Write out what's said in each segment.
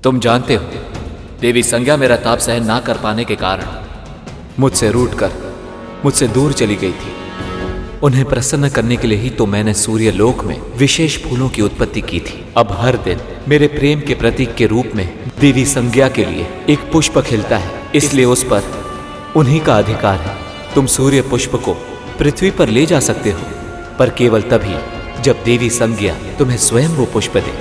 तुम जानते हो, देवी संज्ञा मेरा ताप सहन ना कर पाने के कारण मुझसे रूठकर मुझसे दूर चली गई थी। उन्हें प्रसन्न करने के लिए ही तो मैंने सूर्य लोक में विशेष फूलों की उत्पत्ति की थी। अब हर दिन मेरे प्रेम के प्रतीक के रूप में देवी संज्ञा के लिए एक पुष्प खिलता है, इसलिए उस पर उन्हीं का अधिकार है। तुम सूर्य पुष्प को पृथ्वी पर ले जा सकते हो, पर केवल तभी जब देवी संज्ञा तुम्हें स्वयं वो पुष्प दे।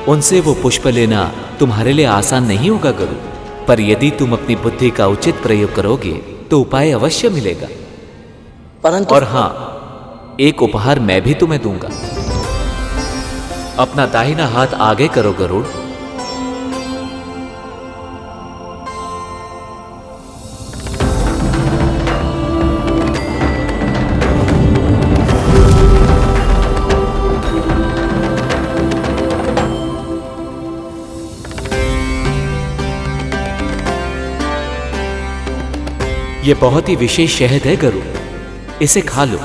उनसे वो पुष्प लेना तुम्हारे लिए आसान नहीं होगा गुरु, पर यदि तुम अपनी बुद्धि का उचित प्रयोग करोगे तो उपाय अवश्य मिलेगा। परंतु और हां, एक उपहार मैं भी तुम्हें दूंगा। अपना दाहिना हाथ आगे करो गरुड़। ये बहुत ही विशेष शहद है गरुड़, इसे खा लो।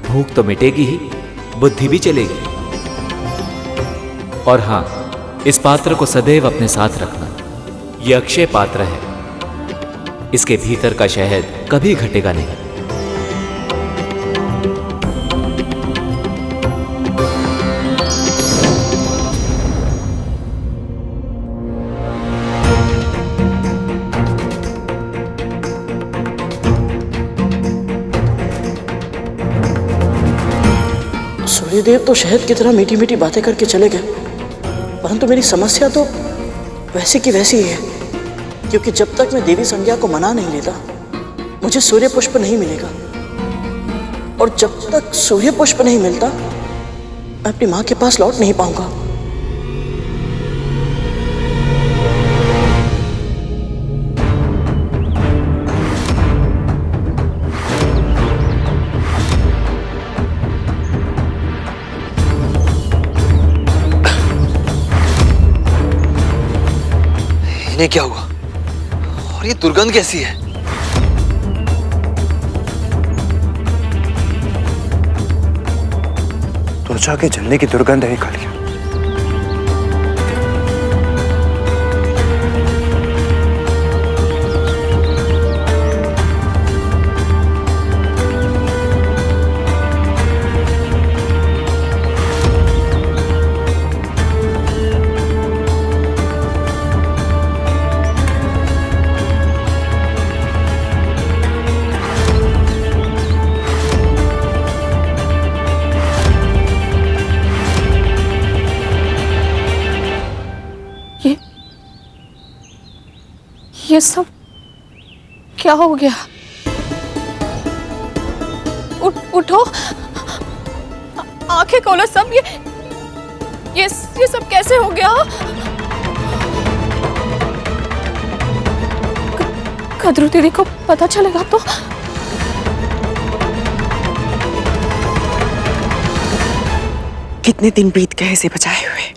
भूख तो मिटेगी ही, बुद्धि भी चलेगी। और हां, इस पात्र को सदैव अपने साथ रखना। यह अक्षय पात्र है, इसके भीतर का शहद कभी घटेगा नहीं। सूर्यदेव तो शहद की तरह मीठी मीठी बातें करके चले गए, परंतु मेरी समस्या तो वैसी की वैसी ही है, क्योंकि जब तक मैं देवी संज्ञा को मना नहीं लेता मुझे सूर्य पुष्प नहीं मिलेगा, और जब तक सूर्य पुष्प नहीं मिलता मैं अपनी माँ के पास लौट नहीं पाऊंगा। इन्हें क्या हुआ और ये दुर्गंध कैसी है? त्वचा के जलने की दुर्गंध है कालिया। ये सब क्या हो गया? उठो, आंखें खोलो सब। ये सब कैसे हो गया? कद्रू दीदी को पता चलेगा तो? कितने दिन बीत गए इसे बचाए हुए।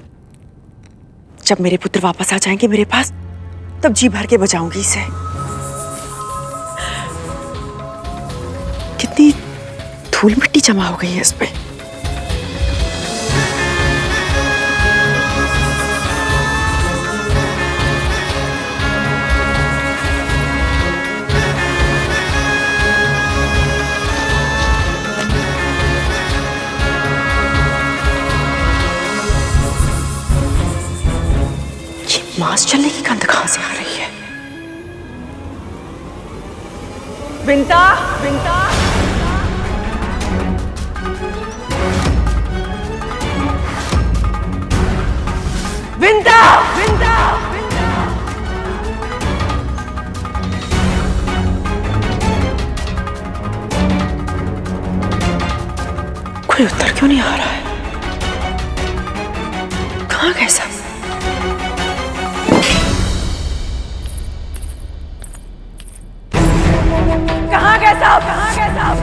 जब मेरे पुत्र वापस आ जाएंगे मेरे पास, तब जी भर के बचाऊंगी इसे। कितनी धूल मिट्टी जमा हो गई है इस पे। मांस चलने की गंध कहां से आ रही है? विंता, विंता, विंता, विंता, कोई उत्तर क्यों नहीं आ रहा है? कहां गए सब? कहां गए साहब? कहां गए साहब?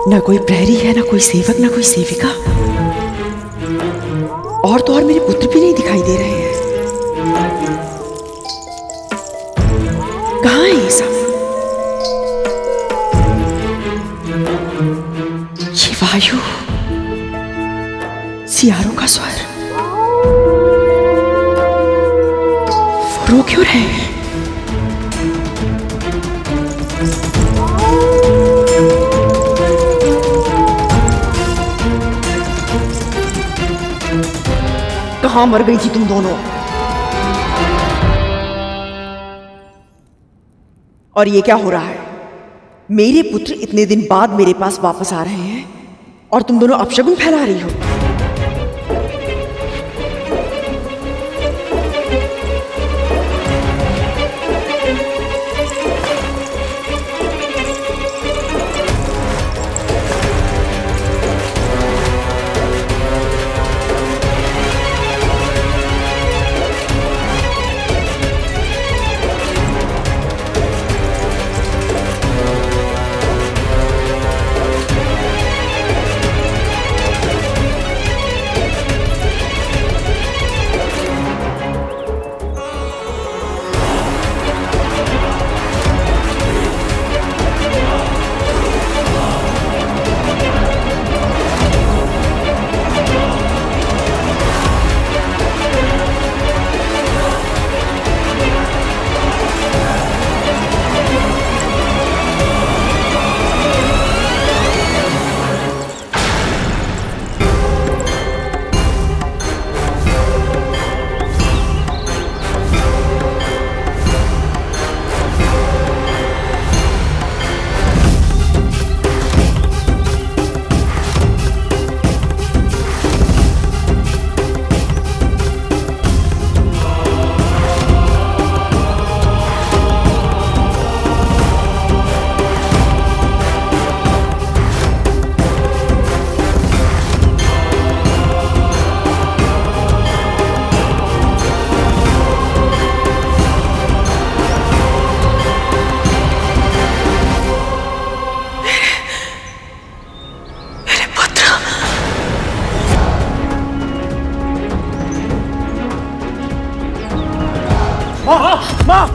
ना कोई प्रहरी है, ना कोई सेवक, ना कोई सेविका, और तो और मेरे पुत्र भी नहीं दिखाई दे रहे हैं। कहाँ है ये सब? ये वायु, सियारों का स्वर, वो रो क्यों रहे हैं? कहाँ मर गई थी तुम दोनों? और ये क्या हो रहा है? मेरे पुत्र इतने दिन बाद मेरे पास वापस आ रहे हैं और तुम दोनों अपशगुन फैला रही हो।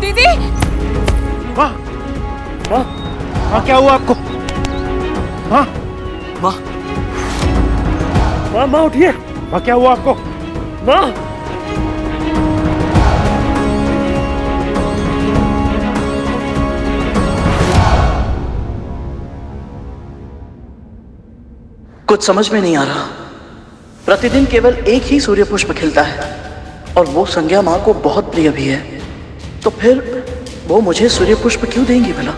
दीदी, माँ, माँ, माँ क्या हुआ आपको? माँ, माँ, माँ, माँ उठिए। माँ क्या हुआ आपको? माँ, कुछ समझ में नहीं आ रहा। प्रतिदिन केवल एक ही सूर्य पुष्प खिलता है और वो संज्ञा माँ को बहुत प्रिय भी है, तो फिर वो मुझे सूर्य पुष्प क्यों देंगी भला?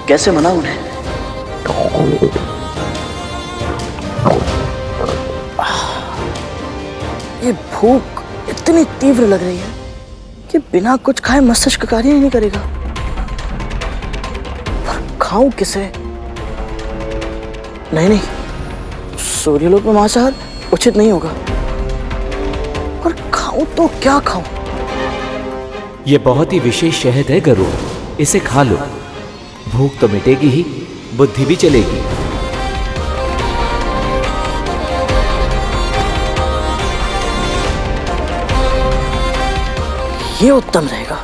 कैसे मना उन्हें? ये भूख इतनी तीव्र लग रही है कि बिना कुछ खाए मस्तिष्क कार्य ही नहीं करेगा। पर खाऊं किसे? नहीं, सूर्यलोक में मांसाहार उचित नहीं होगा। पर खाऊं तो क्या खाऊं? यह बहुत ही विशेष शहद है गरुड़, इसे खा लो। भूख तो मिटेगी ही, बुद्धि भी चलेगी। ये उत्तम रहेगा।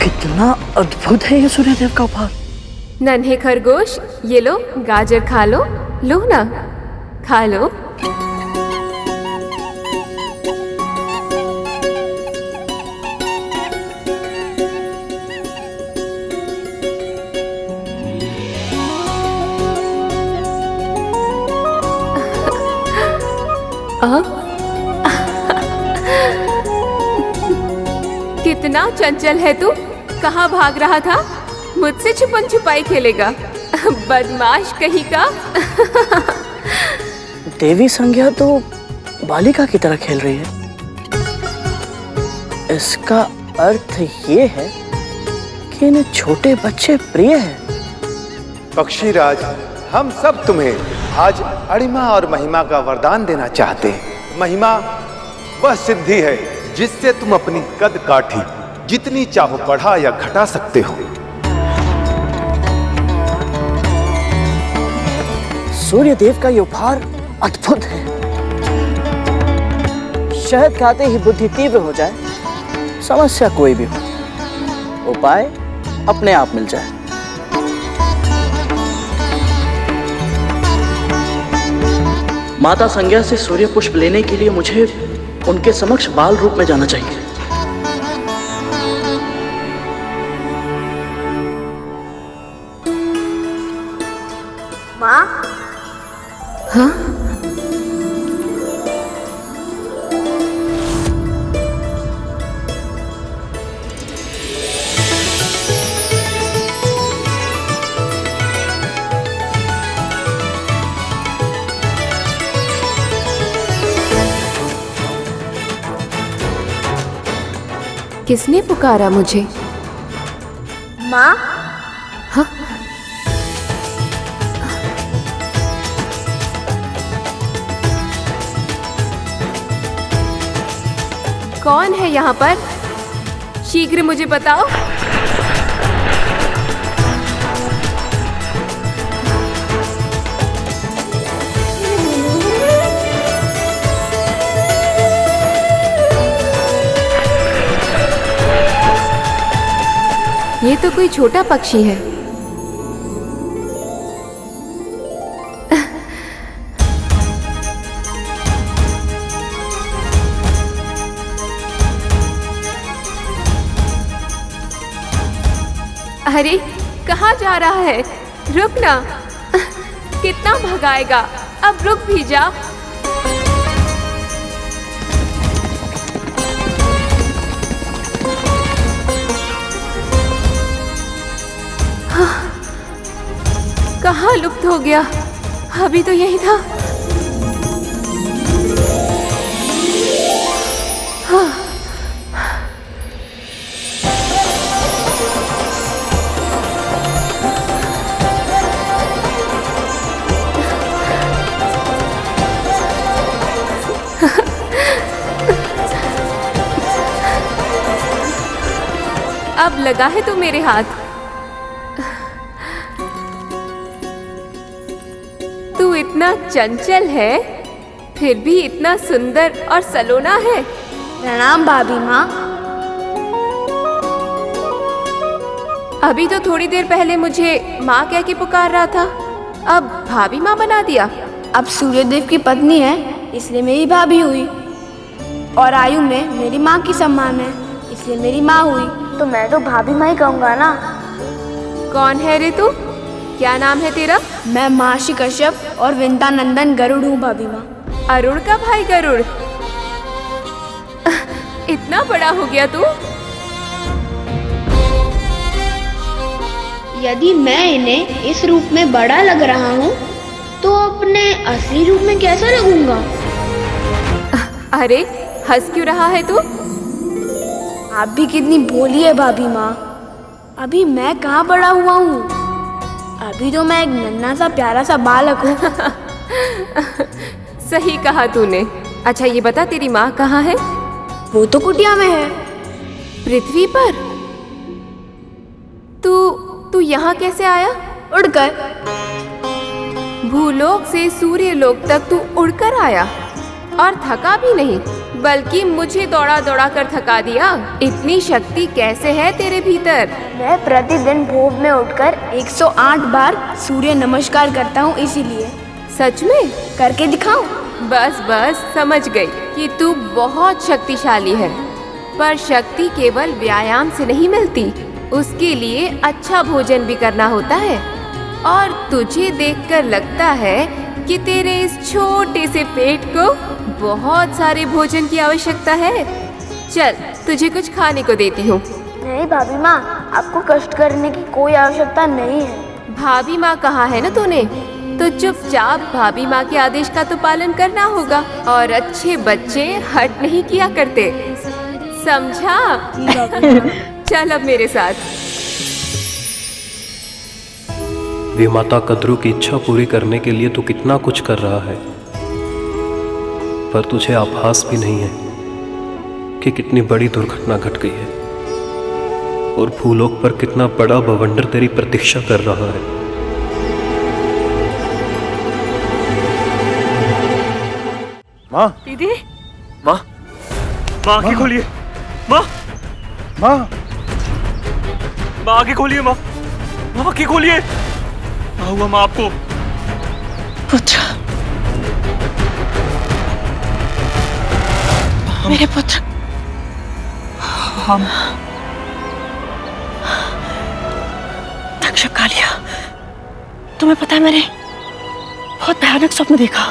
कितना अद्भुत है ये सूर्यदेव का उपहार। नन्हे खरगोश, ये लो गाजर खा लो। लो ना, खा लो। कितना चंचल है तू। कहाँ भाग रहा था? मुझसे छुपन छुपाई खेलेगा, बदमाश कहीं का। देवी संज्ञा तो बालिका की तरह खेल रही है। इसका अर्थ ये है कि इन्हें छोटे बच्चे प्रिय हैं। पक्षीराज, हम सब तुम्हें आज अणिमा और महिमा का वरदान देना चाहते हैं। महिमा वह सिद्धि है जिससे तुम अपनी कद काठी जितनी चाहो बढ़ा या घटा सकते हो। सूर्य देव का ये उपहार अद्भुत है। शहद खाते ही बुद्धि तीव्र हो जाए, समस्या कोई भी हो, उपाय अपने आप मिल जाए। माता संज्ञा से सूर्य पुष्प लेने के लिए मुझे उनके समक्ष बाल रूप में जाना चाहिए। माँ, हाँ? किसने पुकारा मुझे? माँ, हाँ? कौन है यहाँ पर? शीघ्र मुझे बताओ। ये तो कोई छोटा पक्षी है। अरे कहाँ जा रहा है? रुक ना। कितना भगाएगा? अब रुक भी जा। कहाँ लुप्त हो गया? अभी तो यही था। हाँ। अब लगा है तो मेरे हाथ। तू इतना चंचल है, फिर भी इतना सुंदर और सलोना है। प्रणाम भाभी माँ। अभी तो थोड़ी देर पहले मुझे माँ कह के पुकार रहा था, अब भाभी माँ बना दिया। अब सूर्यदेव की पत्नी है, इसलिए मेरी भाभी हुई, और आयु में मेरी माँ की समान है, इसलिए मेरी माँ हुई। तो मैं तो भाभी माँ ही कहूँगा ना। कौन है रे तू? क्या नाम है तेरा? मैं महर्षि कश्यप और विंता नंदन गरुड़ हूँ भाभी माँ। अरुण का भाई गरुड़? इतना बड़ा हो गया तू? यदि मैं इन्हें इस रूप में बड़ा लग रहा हूँ, तो अपने असली रूप में कैसा लगूंगा? अरे हंस क्यों रहा है तू? आप भी कितनी भोली है भाभी माँ। अभी मैं कहाँ बड़ा हुआ हूँ, अभी तो मैं एक नन्हा सा प्यारा सा बालक हूँ। सही कहा तूने। अच्छा ये बता, तेरी माँ कहाँ है? वो तो कुटिया में है। पृथ्वी पर? तू यहाँ कैसे आया? उड़कर। भूलोक से सूर्यलोक तक तू उड़कर आया, और थका भी नहीं, बल्कि मुझे दौड़ा दौड़ा कर थका दिया। इतनी शक्ति कैसे है तेरे भीतर? मैं प्रतिदिन भोर में उठकर 108 बार सूर्य नमस्कार करता हूँ, इसीलिए। सच में? करके दिखाऊं? बस समझ गई कि तू बहुत शक्तिशाली है। पर शक्ति केवल व्यायाम से नहीं मिलती, उसके लिए अच्छा भोजन भी करना होता है। और तुझे देखकर लगता है कि तेरे इस छोटे से पेट को बहुत सारे भोजन की आवश्यकता है। चल तुझे कुछ खाने को देती हूँ। नहीं भाभी माँ, आपको कष्ट करने की कोई आवश्यकता नहीं है। भाभी माँ कहा है ना तूने, तो चुपचाप भाभी माँ के आदेश का तो पालन करना होगा। और अच्छे बच्चे हट नहीं किया करते, समझा? चल अब मेरे साथ। विमाता कद्रू की इच्छा पूरी करने के लिए तू कितना कुछ कर रहा है, पर तुझे आभास भी नहीं है कि कितनी बड़ी दुर्घटना घट गई है। और भूलोक पर कितना बड़ा बवंडर तेरी प्रतीक्षा कर रहा है। माँ, दीदी, माँ, माँ आंखें खोलिए। माँ, माँ, माँ आंखें खोलिए। माँ, माँ आंखें खोलिए। क्या हुआ माँ आपको? पुत्र, मेरे पुत्र, हम तक्षक कालिया, तुम्हें पता है मैंने बहुत भयानक स्वप्न देखा।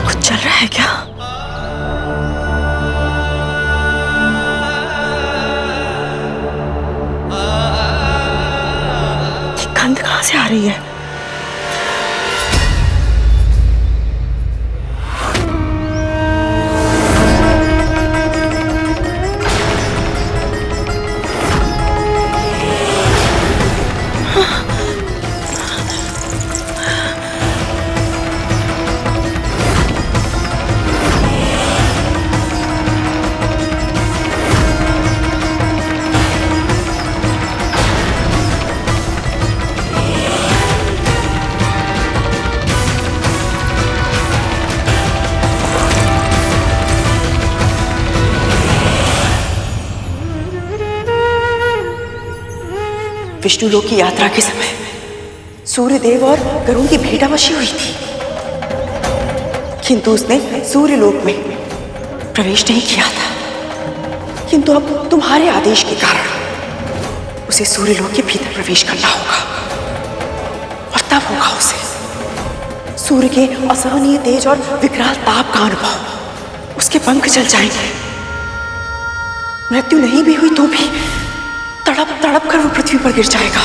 कुछ चल रहा है क्या? गंध कहां से आ रही है? विष्णुलोक की यात्रा के समय सूर्यदेव और गरुण की भेंटावशी हुई थी, किंतु उसने सूर्यलोक में प्रवेश नहीं किया था। किंतु अब तुम्हारे आदेश के कारण उसे सूर्यलोक के भीतर प्रवेश करना होगा, और तब होगा उसे सूर्य के असहनीय तेज और विकराल ताप का अनुभव। उसके पंख जल जाएंगे, मृत्यु नहीं भी हुई तो भी तड़प तड़प कर वो पृथ्वी पर गिर जाएगा।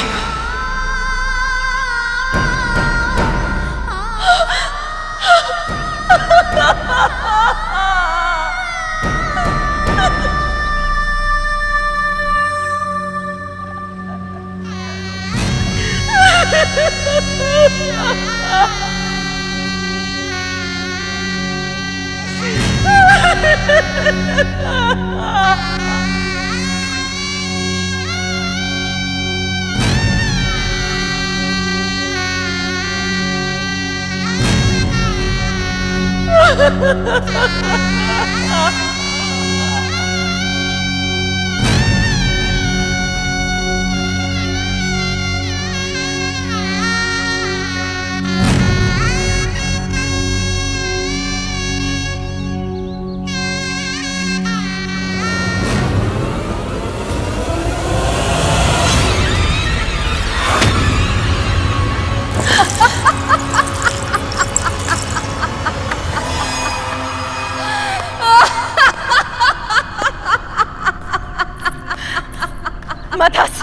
मदस,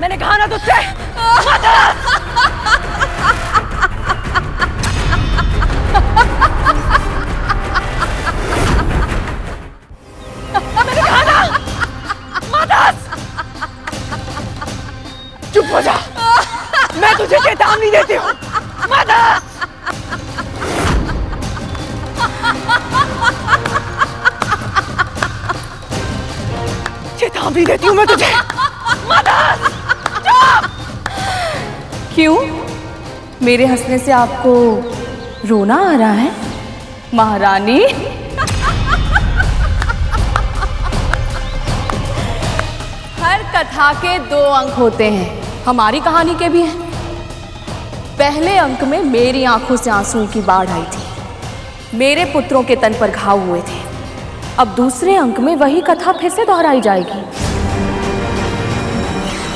मैंने कहा ना तुझसे, मदस! मैंने कहा ना, मदस! चुप हो जा, मैं तुझे चेतावनी देती हूँ, मदस! चेतावनी देती हूँ मैं तुझे, मदस! चुप! क्यों? मेरे हंसने से आपको रोना आ रहा है, महारानी? हर कथा के 2 अंक होते हैं, हमारी कहानी के भी हैं। पहले अंक में मेरी आंखों से आंसुओं की बाढ़ आई थी, मेरे पुत्रों के तन पर घाव हुए थे। अब दूसरे अंक में वही कथा फिर से दोहराई जाएगी,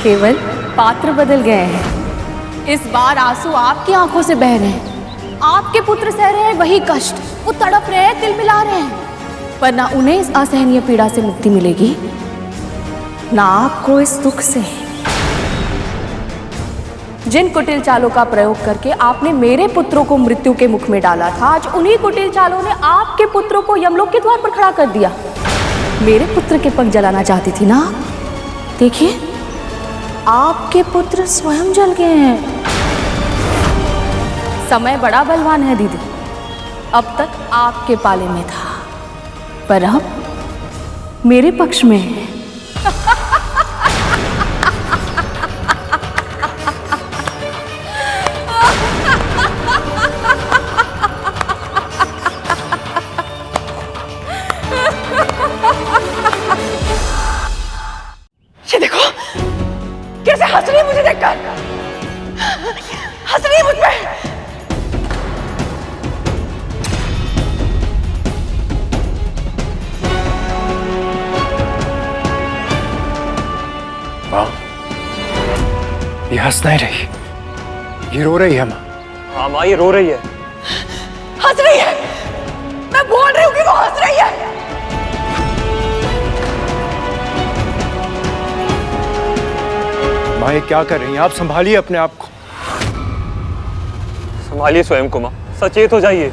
केवल पात्र बदल गए हैं। इस बार आंसू आपकी आंखों से बह रहे हैं, आपके पुत्र सह रहे हैं वही कष्ट, वो तड़प रहे हैं, तिलमिला रहे हैं, पर ना उन्हें इस असहनीय पीड़ा से मुक्ति मिलेगी, ना आपको इस दुख से। जिन कुटिल चालों का प्रयोग करके आपने मेरे पुत्रों को मृत्यु के मुख में डाला था, आज उन्हीं कुटिल चालों ने आपके पुत्रों को यमलोक के द्वार पर खड़ा कर दिया। मेरे पुत्र के पंख जलाना चाहती थी ना? देखिए, आपके पुत्र स्वयं जल गए हैं। समय बड़ा बलवान है दीदी। अब तक आपके पाले में था, पर अब मेरे पक्ष में है। ये देखो कैसे हंस रही है मुझे देखकर, हंस रही है मुझ पे। माँ, ये हंस नहीं रही, ये रो रही है माँ। हाँ माँ, ये रो रही है। हंस रही है, मैं बोल रही हूँ कि वो हंस रही है। माँ ये क्या कर रही हैं आप? संभालिए अपने आप को। संभालिए स्वयं को माँ, सचेत हो जाइए।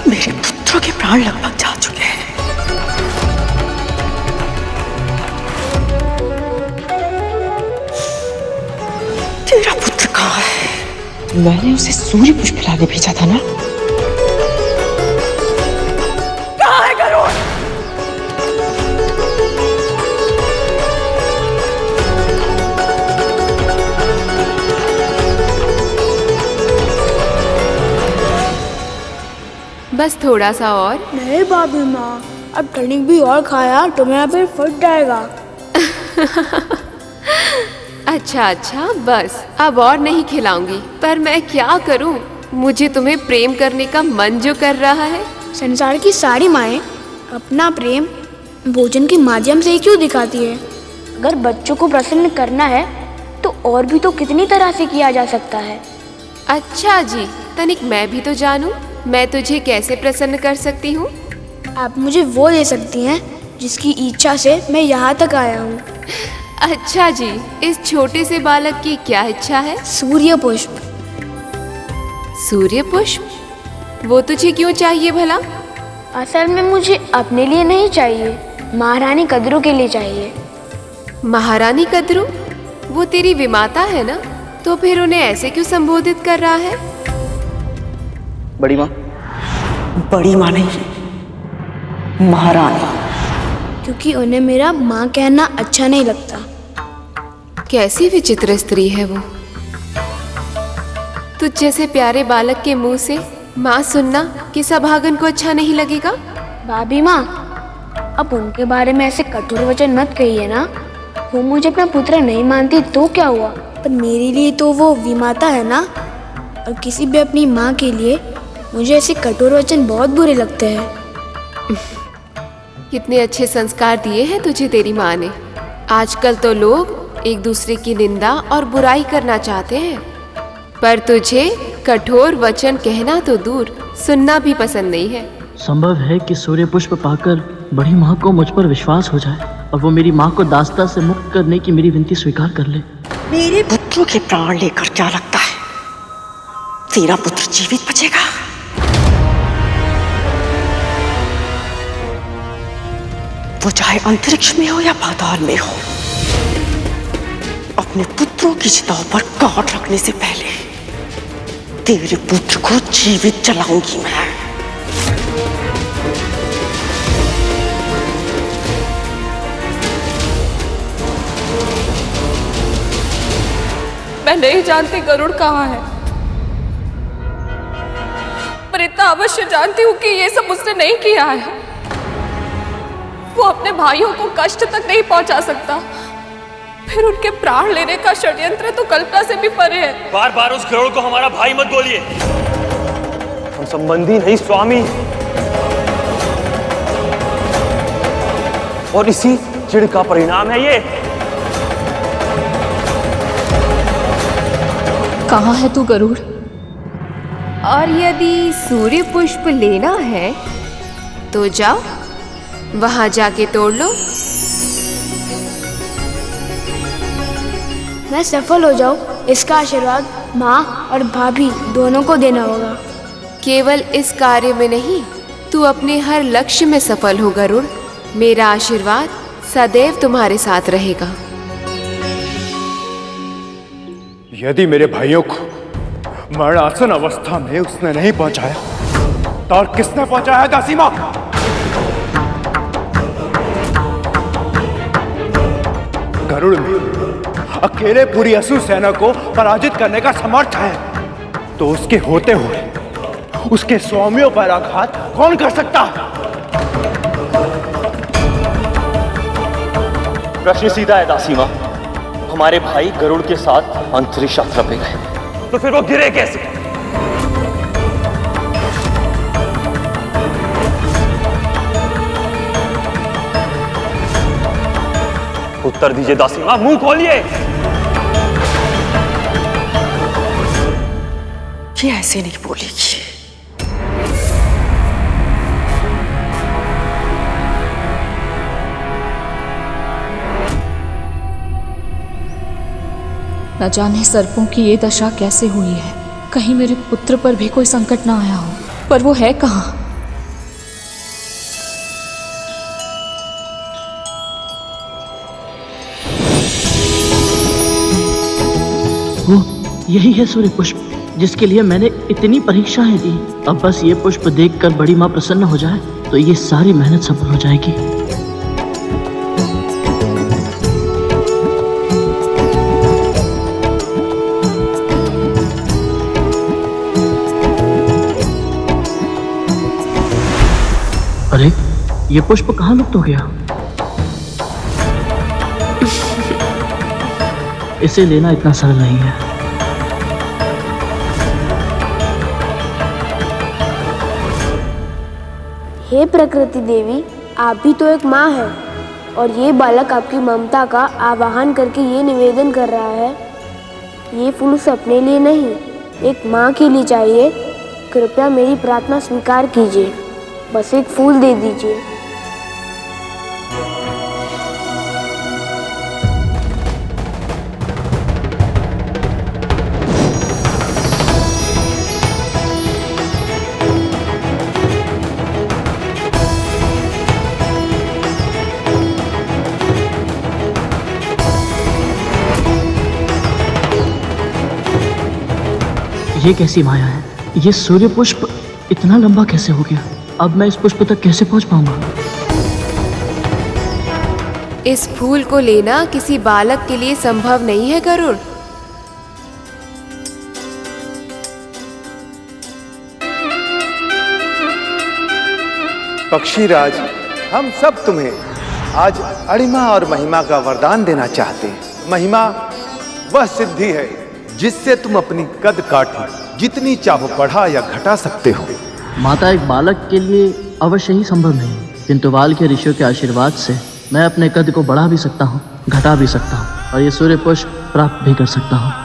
मेरे पुत्रों के प्राण लगभग जा चुके हैं। तेरा पुत्र कहाँ है? मैंने उसे सूर्य पुष्प लाने भेजा था ना? कहाँ है गरुड़? बस थोड़ा सा और। नहीं भाभी माँ, अब टनिक भी और खाया तो मेरा पेट फट जाएगा। अच्छा अच्छा, बस अब और नहीं खिलाऊंगी। पर मैं क्या करूं, मुझे तुम्हें प्रेम करने का मन जो कर रहा है। संसार की सारी माएँ अपना प्रेम भोजन के माध्यम से ही क्यों दिखाती है? अगर बच्चों को प्रसन्न करना है तो और भी तो कितनी तरह से किया जा सकता है। अच्छा जी, तनिक मैं भी तो जानूं, मैं तुझे कैसे प्रसन्न कर सकती हूँ? आप मुझे वो दे सकती हैं जिसकी इच्छा से मैं यहाँ तक आया हूँ। अच्छा जी, इस छोटे से बालक की क्या इच्छा है? सूर्य पुष्प। सूर्य पुष्प? वो तुझे क्यों चाहिए भला? असल में मुझे अपने लिए नहीं चाहिए, महारानी कद्रू के लिए चाहिए। महारानी कद्रू? वो तेरी विमाता है ना, तो फिर उन्हें ऐसे क्यों संबोधित कर रहा है? बड़ी माँ? बड़ी माँ नहीं, महारानी। क्योंकि उन्हें मेरा माँ कहना अच्छा नहीं लगता। कैसी विचित्र स्त्री है वो। तुझ जैसे प्यारे बालक के मुंह से माँ सुनना कि सभागन को अच्छा नहीं लगेगा? भाभी माँ, अब उनके बारे में ऐसे कठोर वचन मत कहिए ना। वो मुझे अपना पुत्र नहीं मानती तो क्या हुआ, पर मेरे लिए तो वो विमाता है ना। और किसी भी अपनी माँ के लिए मुझे ऐसे कठोर वचन बहुत बुरे लगते हैं। कितने अच्छे संस्कार दिए हैं तुझे तेरी माँ ने। आजकल तो लोग एक दूसरे की निंदा और बुराई करना चाहते हैं, पर तुझे कठोर वचन कहना तो दूर, सुनना भी पसंद नहीं है। संभव है कि सूर्य पुष्प पाकर बड़ी माँ को मुझ पर विश्वास हो जाए और वो मेरी माँ को दास्ता से मुक्त करने की मेरी विनती स्वीकार कर ले। मेरे पुत्रों के प्राण लेकर क्या लगता है तेरा पुत्र जीवित बचेगा? वो चाहे अंतरिक्ष में हो या पाताल में हो, अपने पुत्रों की चिताओं पर काट रखने से पहले तेरे पुत्र को जीवित जलाऊंगी मैं नहीं जानती गरुड़ कहाँ है, पर इतना अवश्य जानती हूँ कि ये सब उसने नहीं किया है। वो अपने भाइयों को कष्ट तक नहीं पहुंचा सकता, फिर उनके प्राण लेने का षड्यंत्र तो कल्पना से भी परे है। बार बार उस गरुड़ को हमारा भाई मत बोलिए। हम संबंधी नहीं स्वामी, और इसी चिढ़ का परिणाम है ये। कहाँ है तू गरुड़? और यदि सूर्य पुष्प लेना है तो जाओ, वहां जाके तोड़ लो। मैं सफल हो जाऊं, इसका आशीर्वाद माँ और भाभी दोनों को देना होगा। केवल इस कार्य में नहीं, तू अपने हर लक्ष्य में सफल हो गरुड़। मेरा आशीर्वाद सदैव तुम्हारे साथ रहेगा। यदि मेरे भाइयों को मरणासन अवस्था में उसने नहीं पहुंचाया तो और किसने पहुंचाया दासी मां? गरुड़ में अकेले पूरी असुर सेना को पराजित करने का समर्थ है, तो उसके होते हुए उसके स्वामियों पर आघात कौन कर सकता? प्रश्न सीधा है दासी मां। हमारे भाई गरुड़ के साथ अंतरिक्ष यात्रा पे गए, तो फिर वो गिरे कैसे? उत्तर दीजिए दासी मां, मुंह खोलिए। ये ऐसे नहीं बोलेगी। न जाने सर्पों की ये दशा कैसे हुई है। कहीं मेरे पुत्र पर भी कोई संकट ना आया हो, पर वो है कहाँ? वो यही है सूर्य पुष्प, जिसके लिए मैंने इतनी परीक्षाएं दी। अब बस ये पुष्प देखकर बड़ी माँ प्रसन्न हो जाए तो ये सारी मेहनत सफल हो जाएगी। अरे, ये पुष्प कहाँ लुप्त हो गया? इसे लेना इतना सरल नहीं है। हे प्रकृति देवी, आप भी तो एक माँ है, और ये बालक आपकी ममता का आवाहन करके ये निवेदन कर रहा है। ये फूल उसे अपने लिए नहीं, एक माँ के लिए चाहिए। कृपया मेरी प्रार्थना स्वीकार कीजिए, बस एक फूल दे दीजिए। ये कैसी माया है? ये सूर्य पुष्प इतना लंबा कैसे हो गया? अब मैं इस पुष्प तक कैसे पहुंच पाऊंगा? इस फूल को लेना किसी बालक के लिए संभव नहीं है गरुड़। पक्षीराज, हम सब तुम्हें आज अणिमा और महिमा का वरदान देना चाहते हैं। महिमा वह सिद्धि है जिससे तुम अपनी कद काठी जितनी चाहो बढ़ा या घटा सकते हो। माता, एक बालक के लिए अवश्य ही संभव नहीं, किंतु बाल के ऋषियों के आशीर्वाद से मैं अपने कद को बढ़ा भी सकता हूँ, घटा भी सकता हूँ, और ये सूर्य पुष्प प्राप्त भी कर सकता हूँ।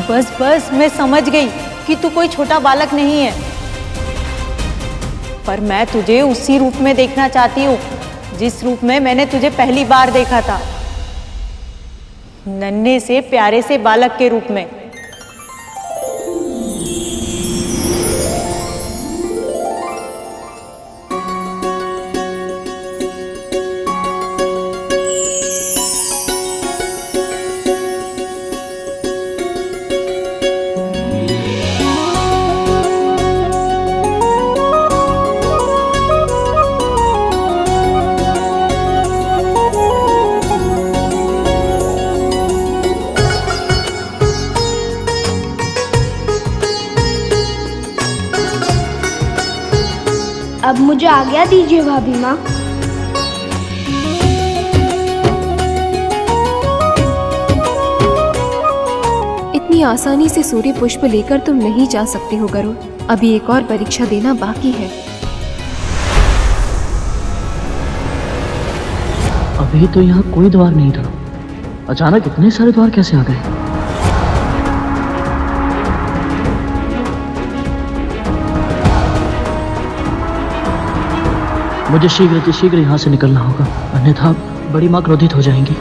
बस बस, मैं समझ गई कि तू कोई छोटा बालक नहीं है, पर मैं तुझे उसी रूप में देखना चाहती हूँ जिस रूप में मैंने तुझे पहली बार देखा था, नन्हे से प्यारे से बालक के रूप में। अब मुझे आज्ञा दीजिए भाभी माँ। इतनी आसानी से सूर्य पुष्प लेकर तुम नहीं जा सकते हो गरुड़। अभी एक और परीक्षा देना बाकी है। अभी तो यहाँ कोई द्वार नहीं था, अचानक इतने सारे द्वार कैसे आ गए? मुझे शीघ्र यहाँ से निकलना होगा, अन्यथा बड़ी माँ क्रोधित हो जाएंगी।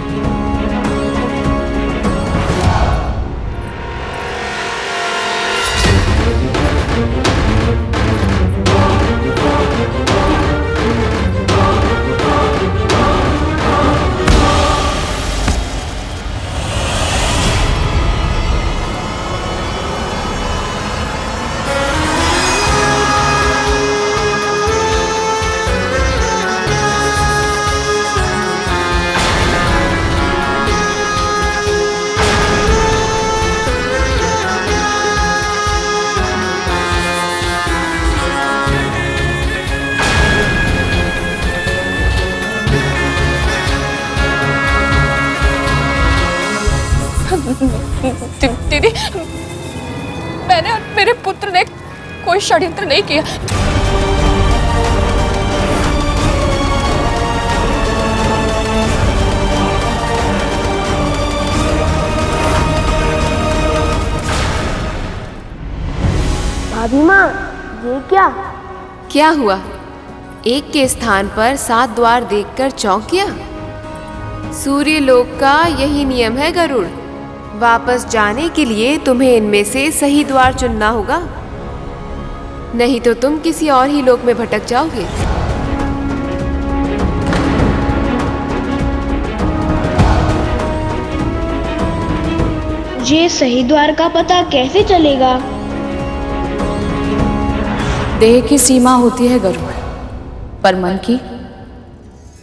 दीदी, मैंने और मेरे पुत्र ने कोई षड्यंत्र नहीं किया। भाभी माँ, ये क्या हुआ? एक के स्थान पर 7 द्वार देखकर चौंक गया? सूर्य लोक का यही नियम है गरुड़। वापस जाने के लिए तुम्हें इनमें से सही द्वार चुनना होगा, नहीं तो तुम किसी और ही लोक में भटक जाओगे। मुझे सही द्वार का पता कैसे चलेगा? देह की सीमा होती है गरुड़, पर मन की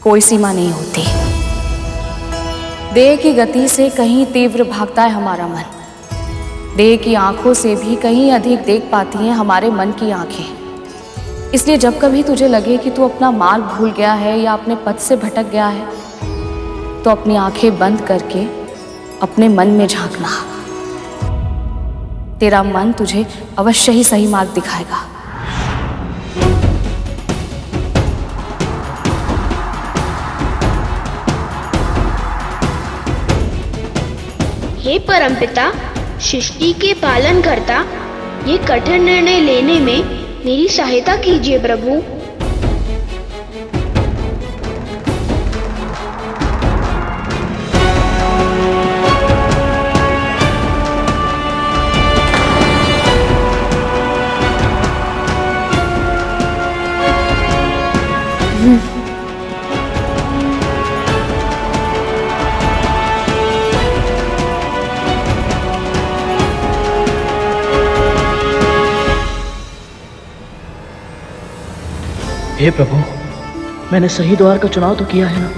कोई सीमा नहीं होती। देह की गति से कहीं तीव्र भागता है हमारा मन। देह की आंखों से भी कहीं अधिक देख पाती हैं हमारे मन की आंखें। इसलिए जब कभी तुझे लगे कि तू अपना मार्ग भूल गया है या अपने पथ से भटक गया है, तो अपनी आंखें बंद करके अपने मन में झांकना। तेरा मन तुझे अवश्य ही सही मार्ग दिखाएगा। हे परमपिता, सृष्टि के पालन करता, ये कठिन निर्णय लेने में मेरी सहायता कीजिए प्रभु। हे प्रभु, मैंने सही द्वार का चुनाव तो किया है ना?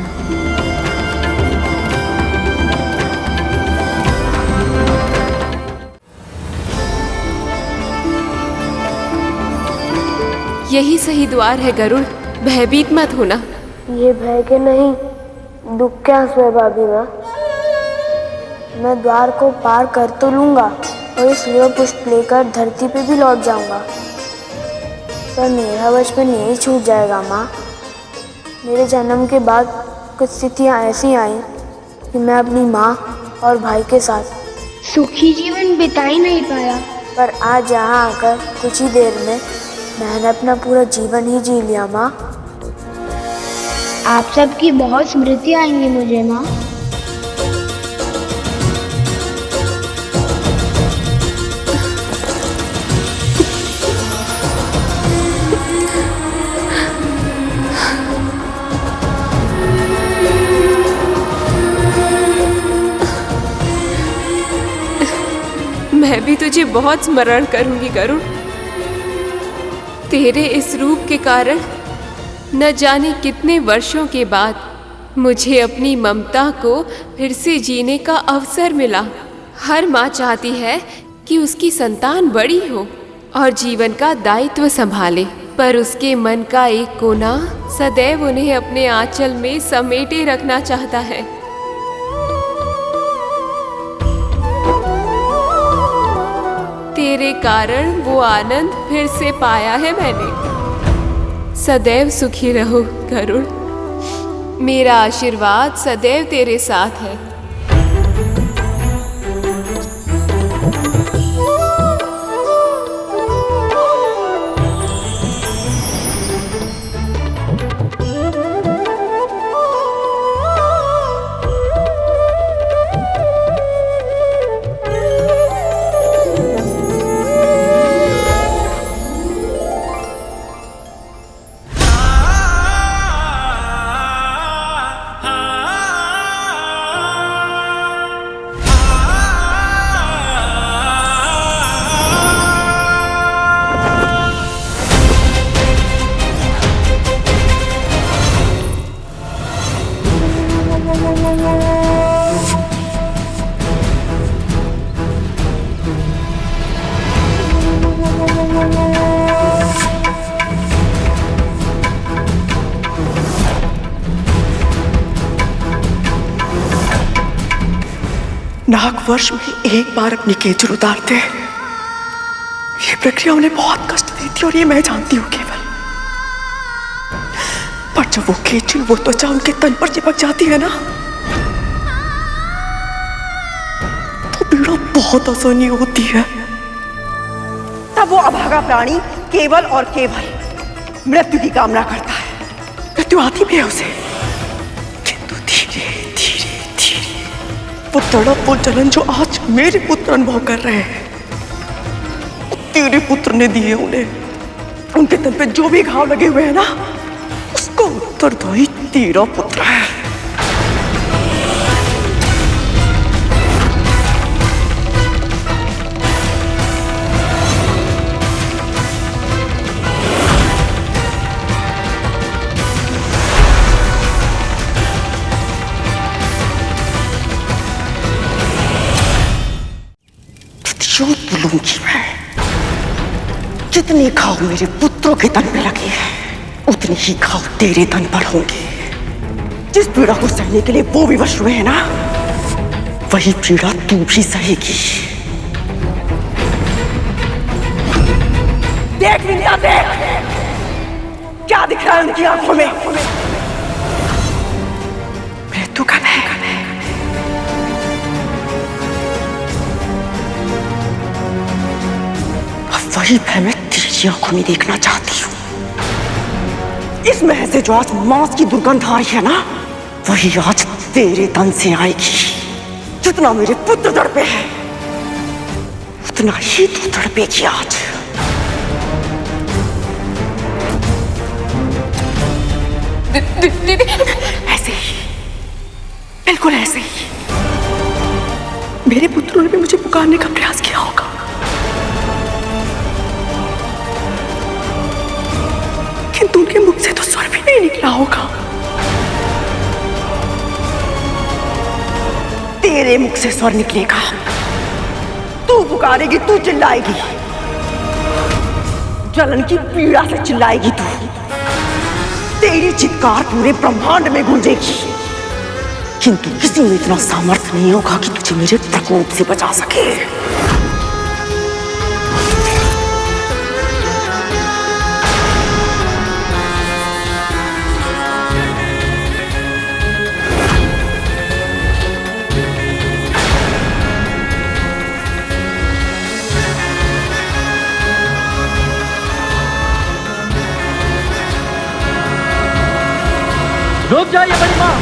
यही सही द्वार है गरुड़, भयभीत मत होना। ये भय के नहीं, दुख के आंसू है भाभी माँ। मैं द्वार को पार कर तो लूंगा और इस सूर्य पुष्प लेकर धरती पे भी लौट जाऊंगा, पर मेरा बचपन यही छूट जाएगा माँ। मेरे जन्म के बाद कुछ स्थितियाँ ऐसी आई कि मैं अपनी माँ और भाई के साथ सुखी जीवन बिता ही नहीं पाया, पर आज यहाँ आकर कुछ ही देर में मैंने अपना पूरा जीवन ही जी लिया माँ। आप सबकी बहुत स्मृति आएंगी मुझे माँ। मैं भी तुझे बहुत स्मरण करूंगी गरुड़। तेरे इस रूप के कारण न जाने कितने वर्षों के बाद मुझे अपनी ममता को फिर से जीने का अवसर मिला। हर माँ चाहती है कि उसकी संतान बड़ी हो और जीवन का दायित्व संभाले, पर उसके मन का एक कोना सदैव उन्हें अपने आंचल में समेटे रखना चाहता है। तेरे कारण वो आनंद फिर से पाया है मैंने। सदैव सुखी रहो गरुड़, मेरा आशीर्वाद सदैव तेरे साथ है। नागवर्ष में एक बार अपनी केचुल उतारते हैं। ये प्रक्रिया उन्हें बहुत कष्ट देती है और ये मैं जानती हूँ केवल। पर जब वो केचुल, वो त्वचा उनके तन पर चिपक जाती है ना, तो पीड़ा बहुत आसानी होती है। तब वो अभागा प्राणी केवल और केवल मृत्यु की कामना करता है। मृत्यु आती भी है उसे, किंतु धीरे धीरे धीरे वो तड़प, वो जलन जो आज मेरे पुत्र अनुभव कर रहे हैं, तेरे पुत्र ने दिए उन्हें। उनके तन पे जो भी घाव लगे हुए हैं ना, उसको उत्तरदायी तेरा पुत्र है। बोलूंगी मैं, जितने घाव मेरे पुत्रों के तन पे लगे हैं, उतने ही घाव तेरे तन पर होंगे। जिस पीड़ा को सहने के लिए वो विवश हुए हैं ना, वही पीड़ा तू भी सहेगी। देख विंध्या, देख क्या दिख रहा है उनकी आंखों में। मृत्यु का नहीं, वही भय मैं तेरी आंखों में देखना चाहती हूँ। इस महल से जो आज मांस की दुर्गंध आ रही है ना, वही आज तेरे तन से आएगी। जितना मेरे पुत्र तड़पे हैं, उतना ही तू तड़पेगी आज। दीदी, ऐसे ही, बिल्कुल ऐसे ही मेरे पुत्रों ने भी मुझे पुकारने का प्रयास किया होगा, किंतु उनके मुख से तो स्वर भी नहीं निकला होगा। तेरे मुख से स्वर निकलेगा। तू पुकारेगी, तू चिल्लाएगी, जलन की पीड़ा से चिल्लाएगी तू। तेरी चित्कार पूरे ब्रह्मांड में गूंजेगी, किंतु किसी में इतना सामर्थ्य नहीं होगा कि तुझे मेरे प्रकोप से बचा सके। रुक जाइए बड़ी माँ।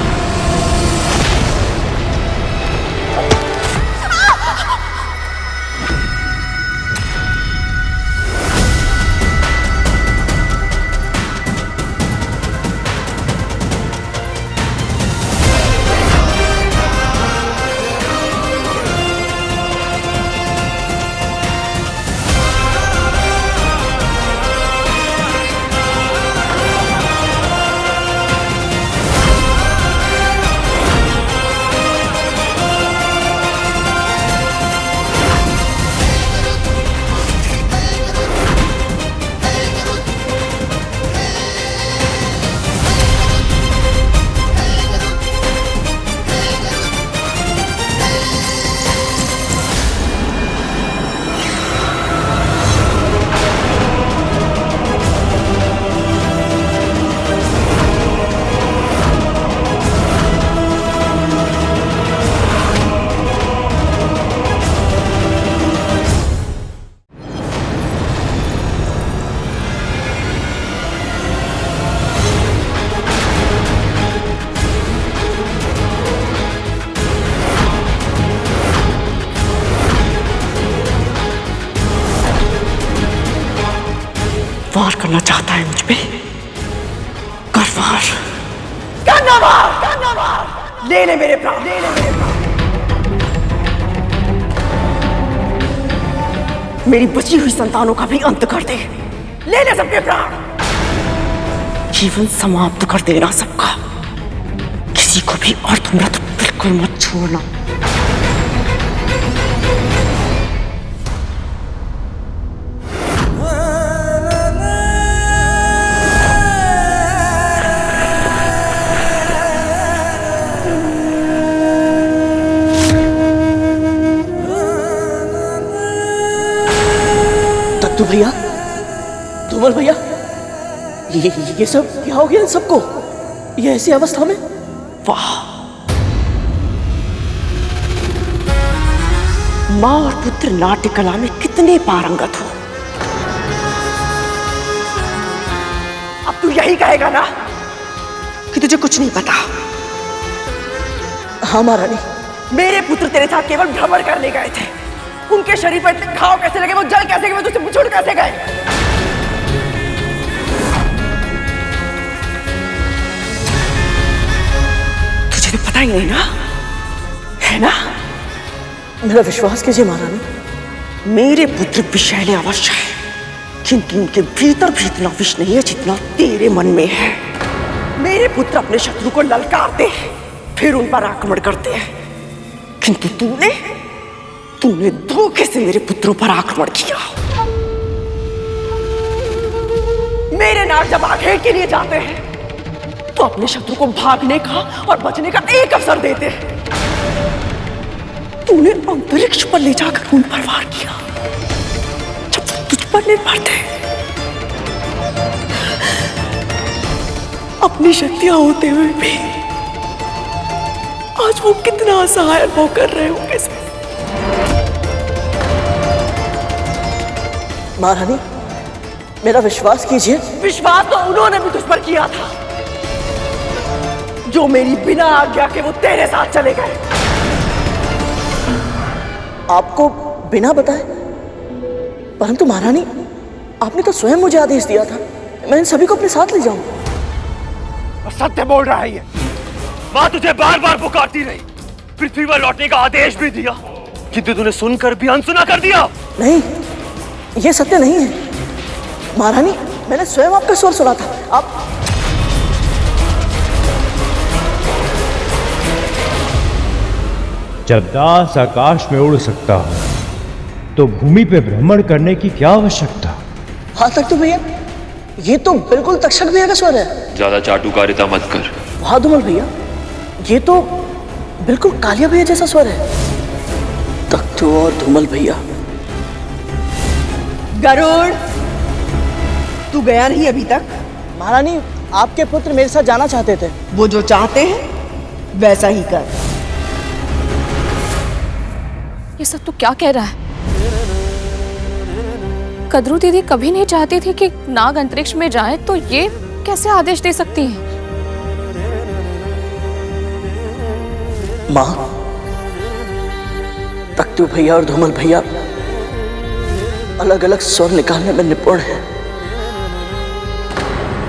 करना चाहता है मुझ पे? कर वार, ले ले मेरे प्राण, ले ले मेरे प्राण। मेरी बची हुई संतानों का भी अंत कर दे, ले ले सबके प्राण, जीवन समाप्त कर देना सबका, किसी को भी और तुमरा तो बिल्कुल मत छोड़ना। तख्तू भैया, धूमल भैया, ये सब क्या हो गया इन सबको? ये ऐसी अवस्था में? वाह, माँ और पुत्र नाट्य कला में कितने पारंगत हो। अब तू यही कहेगा ना कि तुझे कुछ नहीं पता? हाँ महारानी। मेरे पुत्र तेरे साथ केवल भ्रमण करने गए थे। उनके शरीर पर इतने घाव कैसे लगे, वो जल कैसे गए, तुझसे बिछुड़ कैसे गए? तुझे तो पता ही नहीं ना, है ना? मेरा विश्वास कीजिए महारानी। मेरे पुत्र विषैले अवश्य है, किंतु उनके भीतर भी इतना विष नहीं है जितना तेरे मन में है। मेरे पुत्र अपने शत्रु को ललकारते हैं, फिर उन पर आक्रमण करते हैं, किंतु तूने धोखे से मेरे पुत्रों पर आक्रमण किया। मेरे नाग जब आखेट के लिए जाते हैं तो अपने शत्रु को भागने का और बचने का एक अवसर देते हैं। तूने अंतरिक्ष पर ले जाकर उन पर वार किया जब तुझ पर निर्भर थे। अपनी शक्तियां होते हुए भी आज वो कितना असहाय अनुभव कर रहे होंगे। महारानी, मेरा विश्वास कीजिए। विश्वास तो उन्होंने भी तुझ पर किया था, जो मेरी बिना आज्ञा के वो तेरे साथ चले गए। आपको बिना बताए? परंतु महारानी, आपने तो स्वयं मुझे आदेश दिया था मैं इन सभी को अपने साथ ले जाऊं। और सत्य बोल रहा है ये। माँ तुझे बार बार पुकारती रही, पृथ्वी पर लौटने का आदेश भी दिया, किंतु तूने सुनकर भी अनसुना कर दिया। नहीं, ये सत्य नहीं है महारानी। मैंने स्वयं आपका स्वर सुना था। आप जब दास आकाश में उड़ सकता हो तो भूमि पे भ्रमण करने की क्या आवश्यकता? हाँ तख्तू भैया, ये तो बिल्कुल तक्षक भैया का स्वर है। ज्यादा चाटुकारिता मत कर। वाह धूमल भैया, ये तो बिल्कुल कालिया भैया जैसा स्वर है। तख्तू और धूमल भैया। गरुड़, तू गया नहीं अभी तक? महारानी, आपके पुत्र मेरे साथ जाना चाहते थे। वो जो चाहते हैं वैसा ही कर। ये सब तो क्या कह रहा है? कद्रू दीदी कभी नहीं चाहती थी कि नाग अंतरिक्ष में जाए, तो ये कैसे आदेश दे सकती हैं? माँ, तख्तू भैया और धूमल भैया अलग अलग स्वर निकालने में निपुण हैं।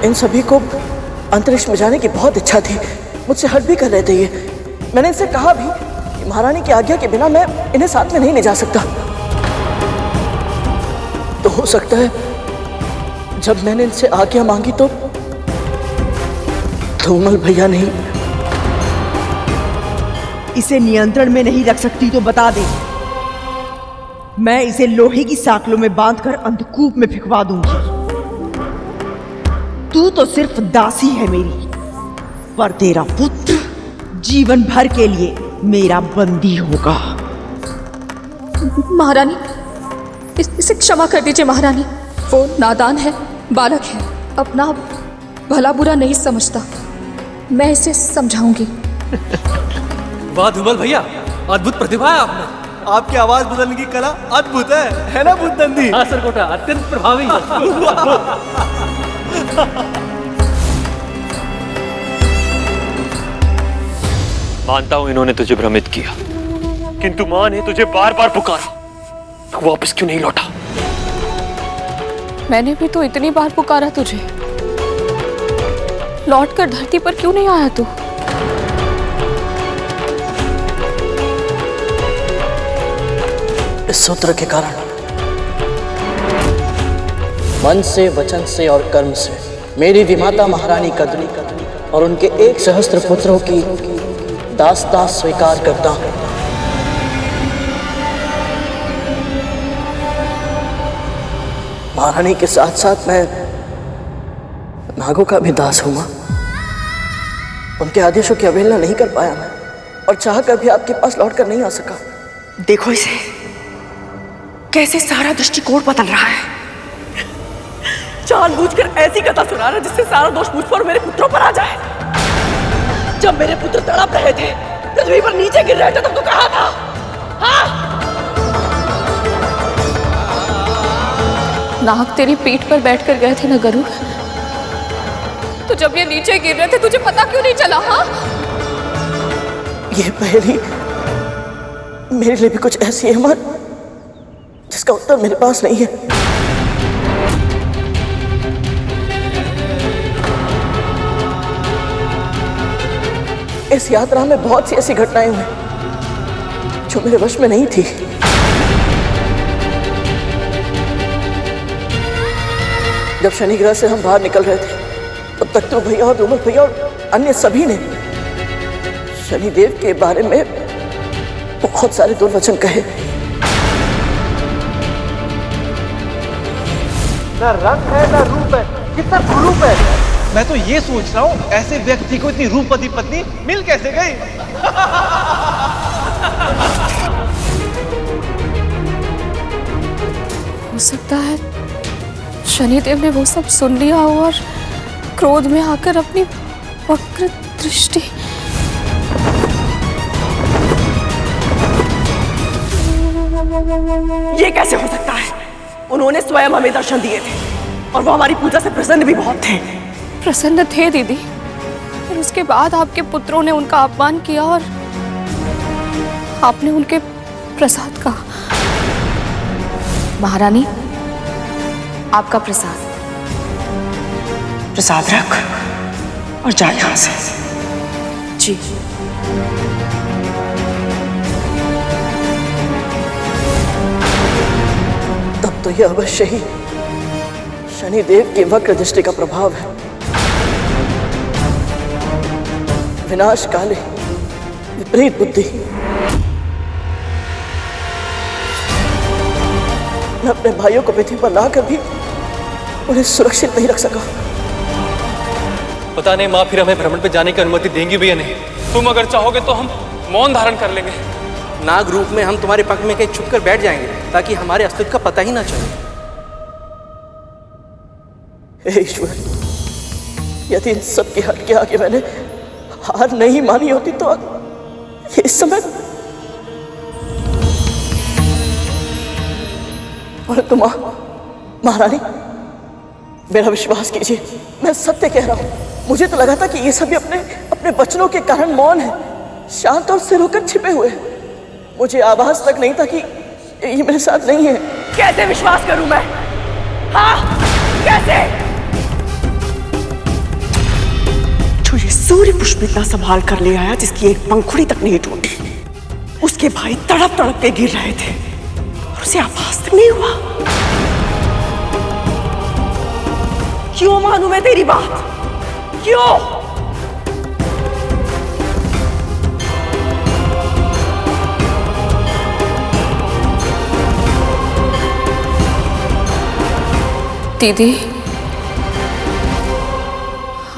इन सभी को अंतरिक्ष में जाने की बहुत इच्छा थी, मुझसे हट भी कर रहे थे ये। मैंने इनसे कहा भी कि महारानी की आज्ञा के बिना मैं इन्हें साथ में नहीं ले जा सकता। तो हो सकता है जब मैंने इनसे आज्ञा मांगी तो धूमल भैया नहीं। इसे नियंत्रण में नहीं रख सकती तो बता दे, मैं इसे लोहे की साकलों में बांधकर अंधकूप में फेंकवा दूंगी। तू तो सिर्फ दासी है मेरी, पर तेरा पुत्र जीवन भर के लिए मेरा बंदी होगा। महारानी, इसे क्षमा कर दीजिए महारानी। वो नादान है, बालक है, अपना भला बुरा नहीं समझता। मैं इसे समझाऊंगी। वाह धूमल भैया, अद्भुत प्रतिभा है आपने। आपकी आवाज बदलने की कला अद्भुत है ना बुद्धंदी? हाँ सरकोटा, अत्यंत प्रभावी मानता हूं इन्होंने तुझे भ्रमित किया, किंतु मां ने तुझे बार बार पुकारा, तू वापस क्यों नहीं लौटा? मैंने भी तो इतनी बार पुकारा तुझे, लौट कर धरती पर क्यों नहीं आया तू? इस सूत्र के कारण मन से, वचन से और कर्म से मेरी विमाता महारानी कद्री और उनके 1 सहस्त्र पुत्रों की दास्तां स्वीकार करता हूं। महारानी के साथ साथ मैं नागों का भी दास हूं। उनके आदेशों की अवहेलना नहीं कर पाया मैं, और चाह कर भी आपके पास लौट कर नहीं आ सका। देखो इसे, कैसे सारा दृष्टिकोण बदल रहा है। जानबूझकर ऐसी कथा सुना रहा है जिससे सारा दोष मुझ पर और मेरे पुत्रों पर आ जाए। जब मेरे पुत्र तड़प रहे थे, पृथ्वी पर नीचे गिर रहे थे, तब तो कहा था, हाँ? नाग तेरी पीठ पर बैठकर गए थे ना गरुड़, तो जब ये नीचे गिर रहे थे तुझे पता क्यों नहीं चला? हाँ, ये पहेली मेरे लिए भी कुछ ऐसी है मां, जिसका उत्तर मेरे पास नहीं है। इस यात्रा में बहुत सी ऐसी घटनाएं हुई जो मेरे वश में नहीं थी। जब शनि ग्रह से हम बाहर निकल रहे थे, तब तक तो भैया और रूमल भैया और अन्य सभी ने शनिदेव के बारे में बहुत सारे दुर्वचन कहे। ना रंग है ना रूप है, कितना कुरूप है। मैं तो ये सोच रहा हूँ, ऐसे व्यक्ति को इतनी रूपवती पत्नी मिल कैसे गई? हो सकता है शनिदेव ने वो सब सुन लिया और क्रोध में आकर अपनी वक्र दृष्टि। ये कैसे हो सकता है? उन्होंने स्वयं हमें दर्शन दिए थे और वो हमारी पूजा से प्रसन्न भी बहुत थे। प्रसन्न थे दीदी, और उसके बाद आपके पुत्रों ने उनका अपमान किया और आपने उनके प्रसाद कहा। महारानी, आपका प्रसाद। प्रसाद रख और जा यहां से। जी। तब तो यह अवश्य ही शनिदेव की वक्र दृष्टि का प्रभाव है। विनाश काले विपरीत बुद्धि। मैं अपने भाइयों को पृथ्वी पर लाकर भी उन्हें सुरक्षित नहीं रख सका। पता नहीं माँ फिर हमें भ्रमण पे जाने की अनुमति देंगी भी या नहीं। तुम अगर चाहोगे तो हम मौन धारण कर लेंगे। नाग रूप में हम तुम्हारे पक्ष में कहीं छुप कर बैठ जाएंगे ताकि हमारे अस्तित्व का पता ही ना चले। हे ईश्वर, यदि इन सब की हट के आगे मैंने हार नहीं मानी होती तो इस समय परंतु महारानी, मेरा विश्वास कीजिए, मैं सत्य कह रहा हूं। मुझे तो लगा था कि ये सभी अपने वचनों के कारण मौन है, शांत और सिर होकर छिपे हुए। मुझे आभास तक नहीं था कि ये मेरे साथ नहीं है। कैसे विश्वास करूं मैं? हाँ, कैसे? जो ये सूर्य पुष्प इतना संभाल कर ले आया जिसकी एक पंखुड़ी तक नहीं टूटी, उसके भाई तड़प तड़प के गिर रहे थे और उसे आभास तक नहीं हुआ। क्यों मानूं मैं तेरी बात? क्यों? दीदी,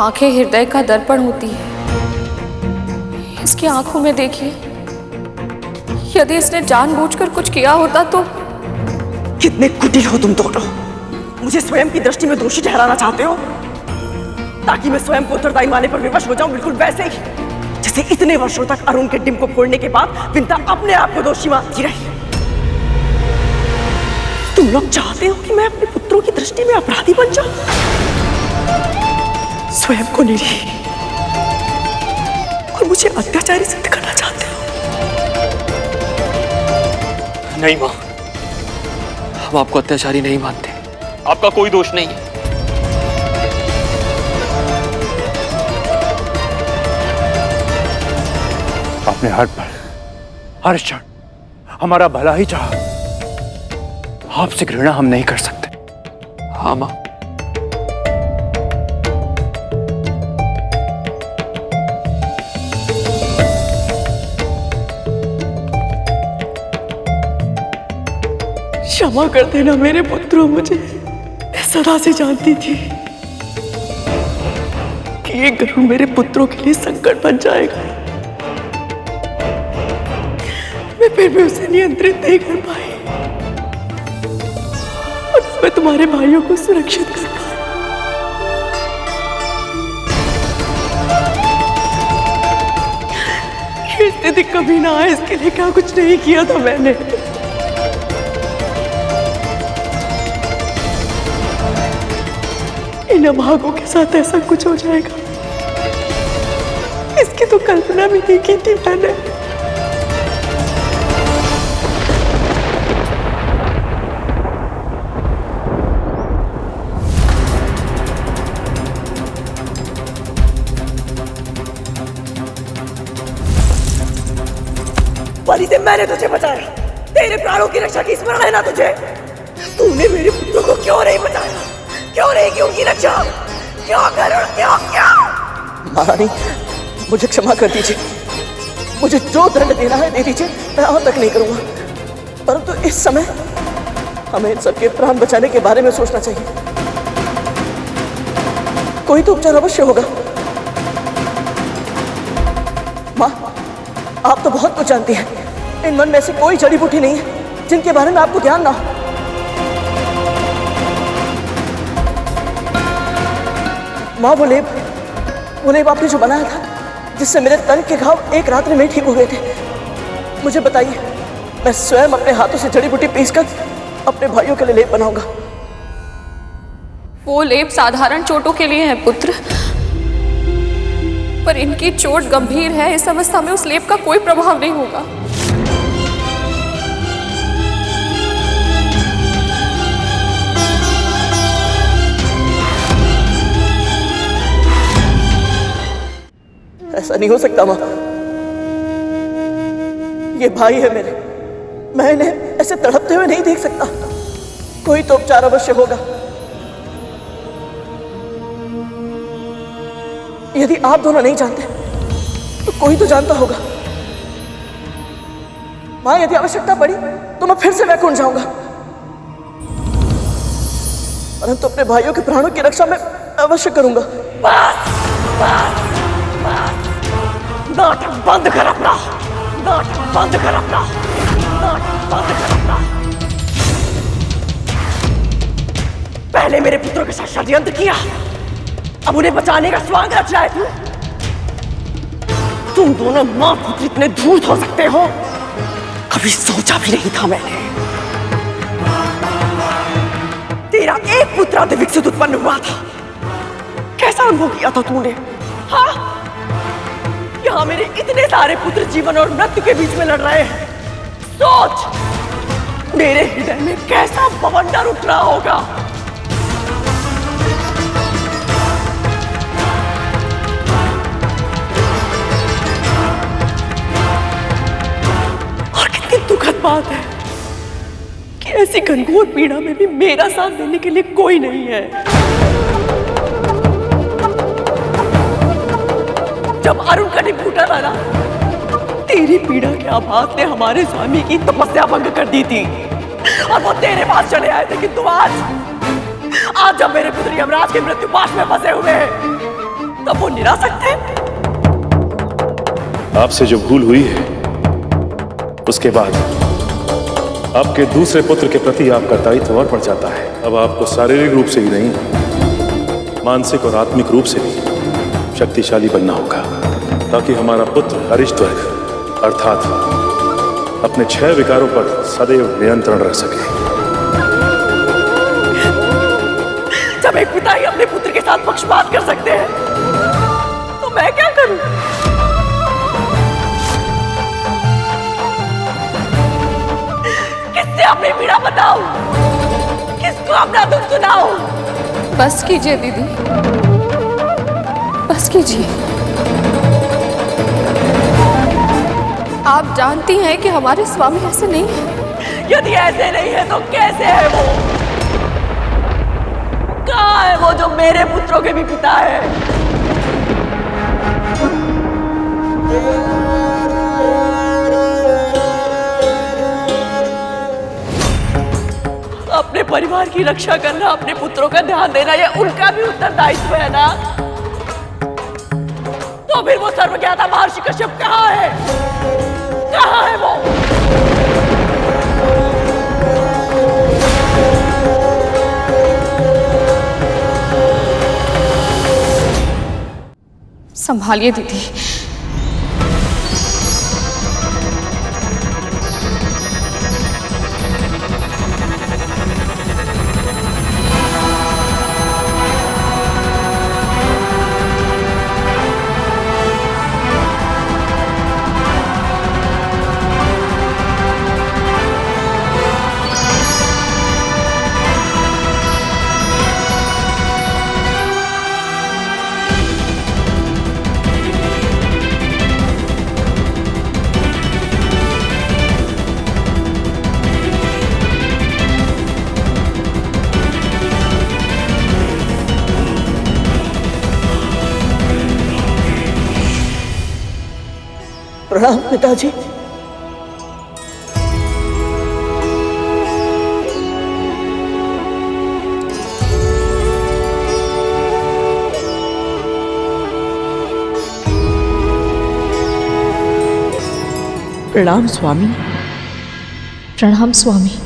आंखें हृदय का दर्पण होती है। इसकी आंखों में देखिए, यदि इसने जानबूझकर कुछ किया होता तो। कितने कुटिल हो तुम दोनों। मुझे स्वयं की दृष्टि में दोषी ठहराना चाहते हो ताकि मैं स्वयं को उत्तरदायी मानने पर विवश हो जाऊं, बिल्कुल वैसे ही जैसे इतने वर्षों तक अरुण के डिंब को फोड़ने के बाद विंता अपने आप को दोषी मानती रही। तुम लोग चाहते हो कि मैं अपने पुत्रों की दृष्टि में अपराधी बन जाऊं, स्वयं को निरीह और मुझे अत्याचारी सिद्ध करना चाहते हो। नहीं माँ, हम आपको अत्याचारी नहीं मानते। आपका कोई दोष नहीं है। आपने हर पल, हर क्षण हमारा भला ही चाहा। आपसे घृणा हम नहीं कर सकते। हाँ मां। क्षमा कर देना मेरे पुत्रों, मुझे मैं सदा से जानती थी कि ये गरुड़ मेरे पुत्रों के लिए संकट बन जाएगा। मैं फिर भी उसे नियंत्रित नहीं कर पाई और मैं तुम्हारे भाइयों को सुरक्षित कर पाई। ये स्थिति कभी ना आए इसके लिए क्या कुछ नहीं किया था मैंने। इन अभागों के साथ ऐसा कुछ हो जाएगा इसकी तो कल्पना भी नहीं की थी मैंने। वाली से मैंने तुझे बचाया, तेरे प्राणों की रक्षा की स्मरण है ना तुझे? तूने मेरे पुत्रों को क्यों नहीं बचाया? क्यों नहीं की उनकी रक्षा? क्यों करो? क्यों? महारानी, मुझे क्षमा कर दीजिए। मुझे जो दंड देना है दे दीजिए, मैं और तक नहीं करूंगा। परंतु इस समय हमें इन सबके प्राण बचाने के बारे में सोचना चाहिए। कोई तो उपचार अवश्य होगा। माँ, आप तो बहुत कुछ जानती हैं। इन वन में ऐसी कोई जड़ी बूटी नहीं है जिनके बारे में आपको ज्ञान ना हो। माँ, वो लेप आपने जो बनाया था, जिससे मेरे तन के घाव एक रात्रि में ठीक हो गए थे, मुझे बताइए। मैं स्वयं अपने हाथों से जड़ी बूटी पीसकर अपने भाइयों के लिए लेप बनाऊंगा। वो लेप साधारण चोटों के लिए है पुत्र, पर इनकी चोट गंभीर है। इस अवस्था में उस लेप का कोई प्रभाव नहीं होगा। ऐसा नहीं हो सकता माँ। ये भाई है मेरे, मैं इन्हें ऐसे तड़पते हुए नहीं देख सकता। कोई तो उपचार अवश्य होगा। यदि आप दोनों नहीं जानते तो कोई तो जानता होगा। माँ, यदि आवश्यकता पड़ी तो मैं फिर से वैकुंठ जाऊंगा, परंतु अपने भाइयों के प्राणों की रक्षा मैं अवश्य करूंगा। नाटक बंद कर अपना, नाटक बंद कर अपना, नाटक बंद कर अपना। पहले मेरे पुत्रों के साथ षड्यंत्र किया, अब उन्हें बचाने का स्वांग रच रहा है तू। तुम दोनों मां पुत्र इतने धूर्त हो सकते हो, कभी सोचा भी नहीं था मैंने। तेरा एक पुत्र अति विकसित उत्पन्न हुआ था, कैसा अनुभव किया था तूने? हाँ, यहाँ मेरे इतने सारे पुत्र जीवन और मृत्यु के बीच में लड़ रहे हैं। सोच, मेरे हृदय में कैसा बवंडर उठ रहा होगा। और कितनी दुखद बात है कि ऐसी घनघोर पीड़ा में भी मेरा साथ देने के लिए कोई नहीं है। जब अरुण कटी फूटा था ना, तेरी पीड़ा के आभास ने हमारे स्वामी की तपस्या भंग कर दी थी और वो तेरे पास चले आए थे। किंतु आज जब मेरे पुत्र यमराज के मृत्यु पाश में फंसे हुए हैं, तब वो निराशक थे। आपसे जो भूल हुई है, उसके बाद आपके दूसरे पुत्र के प्रति आपका दायित्व और बढ़ जाता है। अब आपको शारीरिक रूप से ही नहीं, मानसिक और आत्मिक रूप से भी शक्तिशाली बनना होगा, ताकि हमारा पुत्र अरिष्टवर्ग अर्थात अपने 6 विकारों पर सदैव नियंत्रण रख सके। जब एक पिता ही अपने पुत्र के साथ पक्षपात कर सकते हैं, तो मैं क्या करूं? किससे अपनी पीड़ा बताऊं? किसको को अपना दुख सुनाओ। बस कीजिए दीदी, बस कीजिए। आप जानती हैं कि हमारे स्वामी ऐसे नहीं है। यदि ऐसे नहीं है तो कैसे है वो? कहाँ है वो जो मेरे पुत्रों के भी पिता है? अपने परिवार की रक्षा करना, अपने पुत्रों का ध्यान देना, ये उनका भी उत्तरदायित्व है ना। तो फिर वो सर्वज्ञाता महर्षि कश्यप कहाँ है? कहाँ है वो? संभालिए दीदी। प्रणाम पिताजी। प्रणाम स्वामी। प्रणाम स्वामी।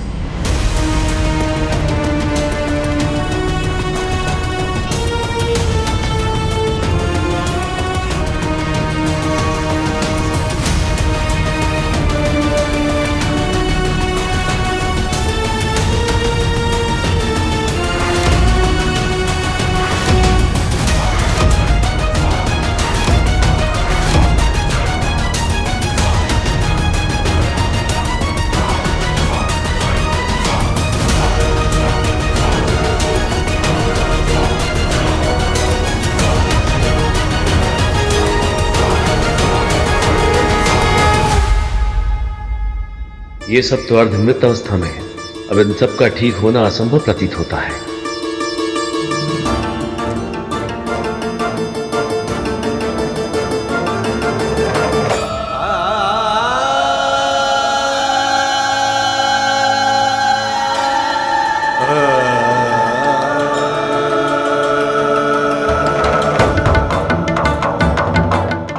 ये सब तो अर्धमृत अवस्था में है। अब इन सब का ठीक होना असंभव प्रतीत होता है।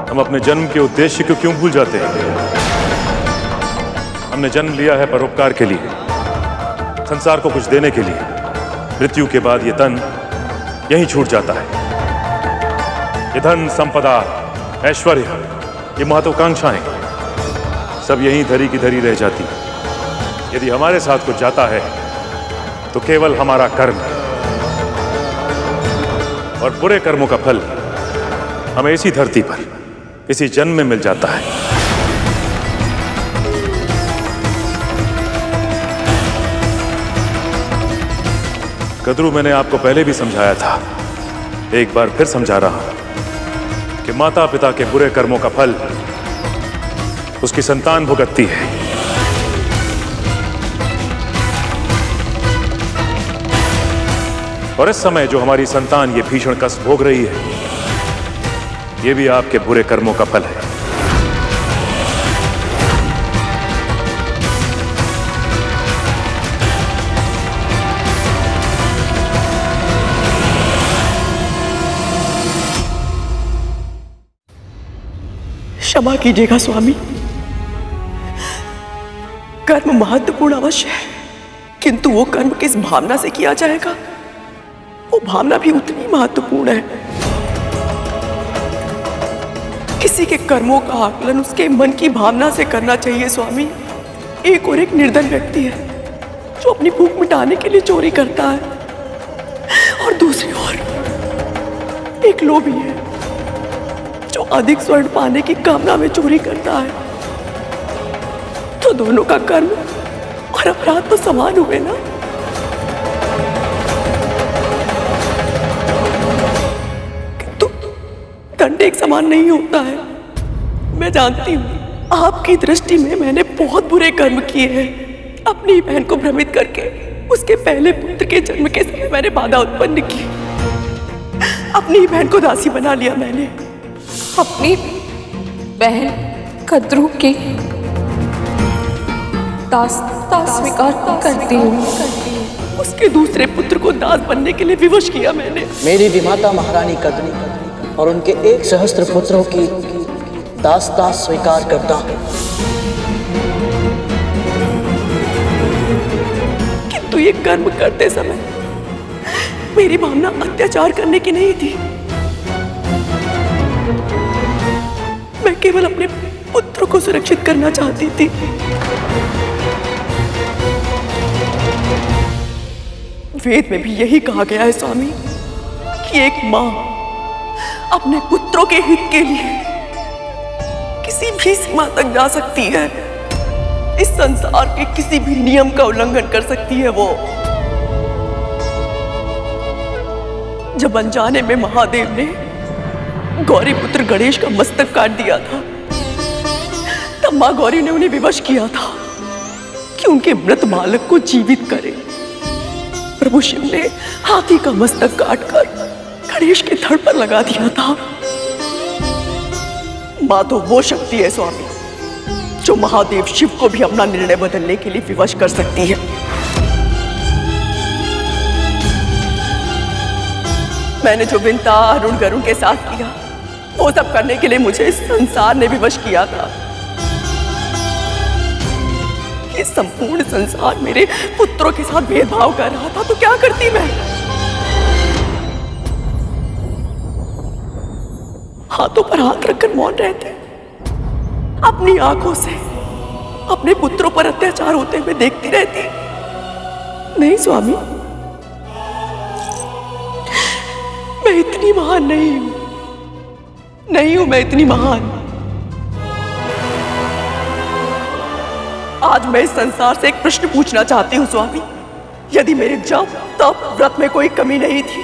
हम अपने जन्म के उद्देश्य को क्यों भूल जाते हैं? हमने जन्म लिया है परोपकार के लिए, संसार को कुछ देने के लिए। मृत्यु के बाद ये तन यहीं छूट जाता है। ये धन, संपदा, ऐश्वर्य, ये महत्वाकांक्षाएं सब यहीं धरी की धरी रह जाती है। यदि हमारे साथ कुछ जाता है तो केवल हमारा कर्म, और बुरे कर्मों का फल हमें इसी धरती पर, इसी जन्म में मिल जाता है। कद्रू, मैंने आपको पहले भी समझाया था, एक बार फिर समझा रहा हूं कि माता पिता के बुरे कर्मों का फल उसकी संतान भुगतती है। और इस समय जो हमारी संतान ये भीषण कष्ट भोग रही है, ये भी आपके बुरे कर्मों का फल है। क्षमा कीजिएगा स्वामी, कर्म महत्वपूर्ण अवश्य है, किंतु वो कर्म किस भावना से किया जाएगा, वो भावना भी उतनी महत्वपूर्ण है। किसी के कर्मों का आकलन उसके मन की भावना से करना चाहिए स्वामी। एक और एक निर्धन व्यक्ति है जो अपनी भूख मिटाने के लिए चोरी करता है, और दूसरी ओर एक लोभी है जो अधिक स्वर्ण पाने की कामना में चोरी करता है। तो दोनों का कर्म और अपराध तो समान हुए ना। एक समान नहीं होता है। मैं जानती हूँ आपकी दृष्टि में मैंने बहुत बुरे कर्म किए हैं। अपनी बहन को भ्रमित करके उसके पहले पुत्र के जन्म के समय मैंने बाधा उत्पन्न की। अपनी बहन को दासी बना लिया मैंने। अपनी बहन कद्रू की दास स्वीकार करती हूँ। उसके दूसरे पुत्र को दास बनने के लिए विवश किया मैंने। मेरी विमाता महारानी कद्रू और उनके 1 सहस्त्र पुत्रों की दासता स्वीकार करता हूँ। किंतु ये कर्म करते समय मेरी भावना अत्याचार करने की नहीं थी। मैं केवल अपने पुत्र को सुरक्षित करना चाहती थी। वेद में भी यही कहा गया है स्वामी कि एक मां अपने पुत्रों के हित के लिए किसी भी सीमा तक जा सकती है। इस संसार के किसी भी नियम का उल्लंघन कर सकती है वो। जब अनजाने में महादेव ने गौरी पुत्र गणेश का मस्तक काट दिया था, तब मां गौरी ने उन्हें विवश किया था कि उनके मृत बालक को जीवित करे। प्रभु शिव ने हाथी का मस्तक काटकर गणेश के धड़ पर लगा दिया था। मां तो वो शक्ति है स्वामी जो महादेव शिव को भी अपना निर्णय बदलने के लिए विवश कर सकती है। मैंने जो विंता अरुण गरुण के साथ किया वो सब करने के लिए मुझे इस संसार ने विवश किया था। ये संपूर्ण संसार मेरे पुत्रों के साथ भेदभाव कर रहा था तो क्या करती मैं? हाथों पर हाथ रखकर मौन रहते, अपनी आंखों से अपने पुत्रों पर अत्याचार होते हुए देखती रहती। नहीं स्वामी, मैं इतनी महान नहीं हूं मैं इतनी महान। आज मैं इस संसार से एक प्रश्न पूछना चाहती हूँ स्वामी। यदि मेरे जप तप व्रत में कोई कमी नहीं थी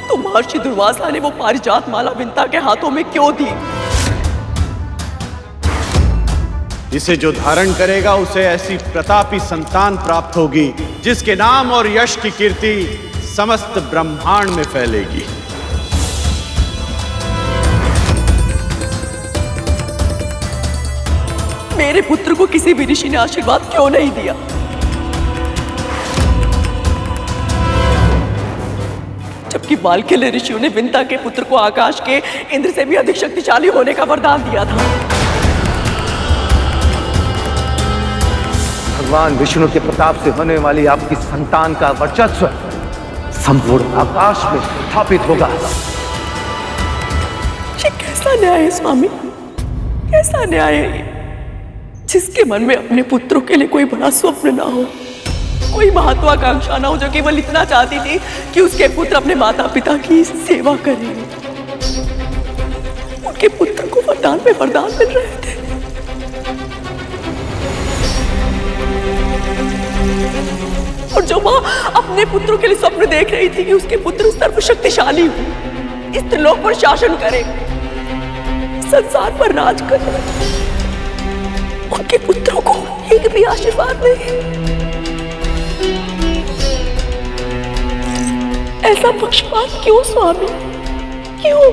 तो महर्षि दुर्वासा ने वो पारिजात माला विंता के हाथों में क्यों दी? इसे जो धारण करेगा उसे ऐसी प्रतापी संतान प्राप्त होगी जिसके नाम और यश की कीर्ति समस्त ब्रह्मांड में फैलेगी। मेरे पुत्र को किसी भी ऋषि ने आशीर्वाद क्यों नहीं दिया? जबकि वाल्कील्य ऋषियों ने विंता के पुत्र को आकाश के इंद्र से भी अधिक शक्तिशाली होने का वरदान दिया था। भगवान विष्णु के प्रताप से होने वाली आपकी संतान का वर्चस्व संपूर्ण आकाश में स्थापित होगा। ये कैसा न्याय है स्वामी? कैसा न्याय है ये? जिसके मन में अपने पुत्रों के लिए कोई बड़ा स्वप्न ना हो, कोई महत्वाकांक्षा ना हो, जो केवल इतना चाहती थी कि उसके पुत्र अपने माता पिता की सेवा करें। उनके पुत्र को वरदान पे वरदान मिल रहे थे। और जो मां अपने पुत्रों के लिए स्वप्न देख रही थी कि उसके पुत्र सर्वशक्तिशाली हो, इस त्रिलोक पर शासन करे, संसार पर राज करे, उनके पुत्रों को एक भी आशीर्वाद नहीं। ऐसा पक्षपात क्यों स्वामी? क्यों?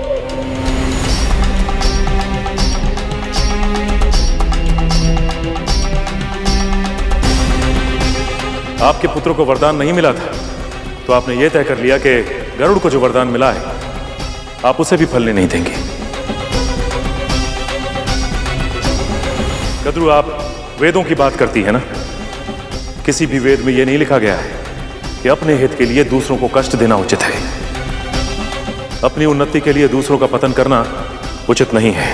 आपके पुत्रों को वरदान नहीं मिला था तो आपने यह तय कर लिया कि गरुड़ को जो वरदान मिला है आप उसे भी फलने नहीं देंगे। कद्रू, आप वेदों की बात करती है ना? किसी भी वेद में यह नहीं लिखा गया है कि अपने हित के लिए दूसरों को कष्ट देना उचित है। अपनी उन्नति के लिए दूसरों का पतन करना उचित नहीं है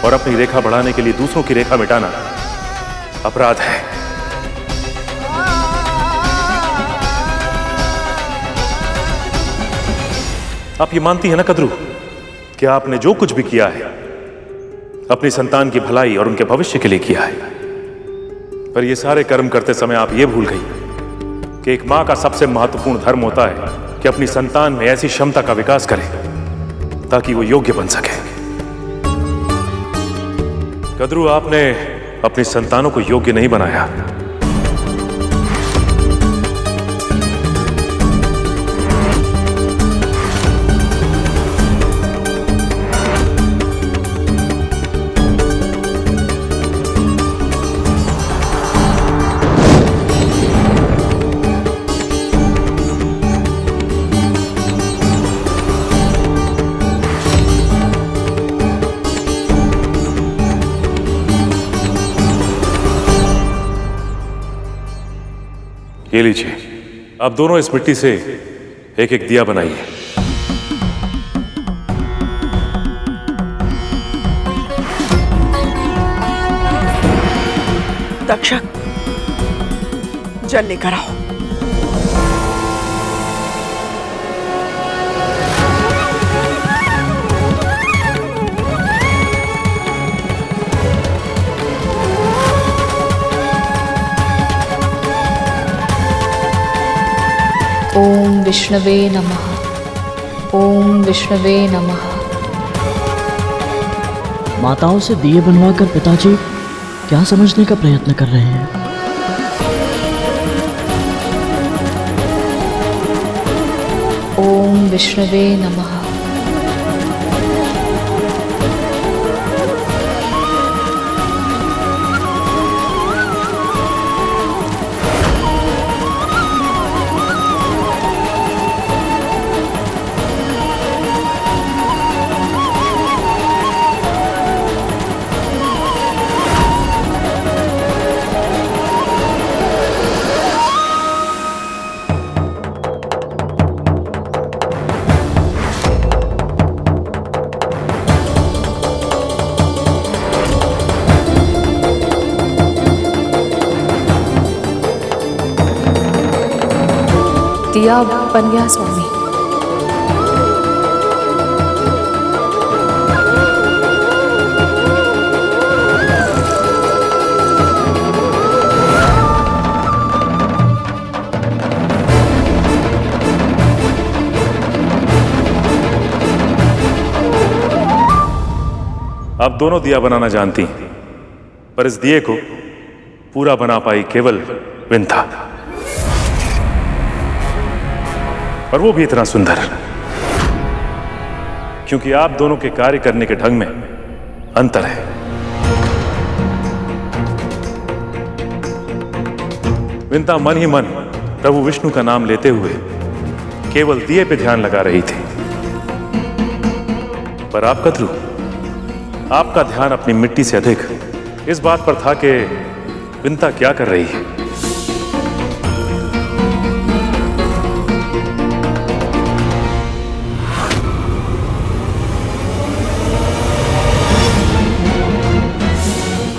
और अपनी रेखा बढ़ाने के लिए दूसरों की रेखा मिटाना अपराध है। आप ये मानती है ना कद्रू कि आपने जो कुछ भी किया है अपनी संतान की भलाई और उनके भविष्य के लिए किया है, पर ये सारे कर्म करते समय आप ये भूल गई कि एक मां का सबसे महत्वपूर्ण धर्म होता है कि अपनी संतान में ऐसी क्षमता का विकास करे ताकि वो योग्य बन सके। कद्रू, आपने अपनी संतानों को योग्य नहीं बनाया। ये लीजिए, आप दोनों इस मिट्टी से एक एक दिया बनाइए। तक्षक, जल लेकर आओ। ओम विष्णवे नमः। ओम विष्णवे नमः। माताओं से दिए बनवाकर पिताजी क्या समझने का प्रयत्न कर रहे हैं? ओम विष्णवे नमः। दिया बन गया स्वामी। आप दोनों दिया बनाना जानती हैं, पर इस दिए को पूरा बना पाई केवल विंता, और वो भी इतना सुंदर, क्योंकि आप दोनों के कार्य करने के ढंग में अंतर है। विंता मन ही मन प्रभु विष्णु का नाम लेते हुए केवल दिए पे ध्यान लगा रही थी, पर आप कद्रू, आपका ध्यान अपनी मिट्टी से अधिक इस बात पर था कि विंता क्या कर रही है।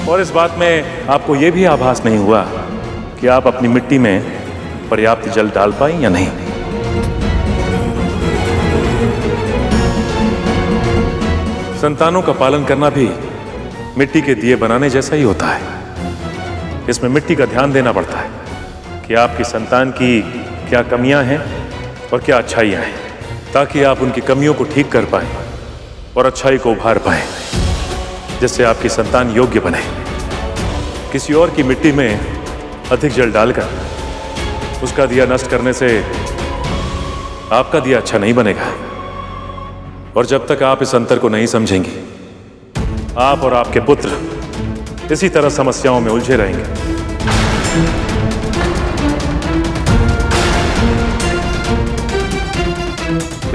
और इस बात में आपको यह भी आभास नहीं हुआ कि आप अपनी मिट्टी में पर्याप्त जल डाल पाई या नहीं। संतानों का पालन करना भी मिट्टी के दिए बनाने जैसा ही होता है। इसमें मिट्टी का ध्यान देना पड़ता है कि आपकी संतान की क्या कमियां हैं और क्या अच्छाइयां हैं, ताकि आप उनकी कमियों को ठीक कर पाएं और अच्छाई को उभार पाएं, जिससे आपकी संतान योग्य बने। किसी और की मिट्टी में अधिक जल डालकर उसका दिया नष्ट करने से आपका दिया अच्छा नहीं बनेगा। और जब तक आप इस अंतर को नहीं समझेंगी, आप और आपके पुत्र इसी तरह समस्याओं में उलझे रहेंगे।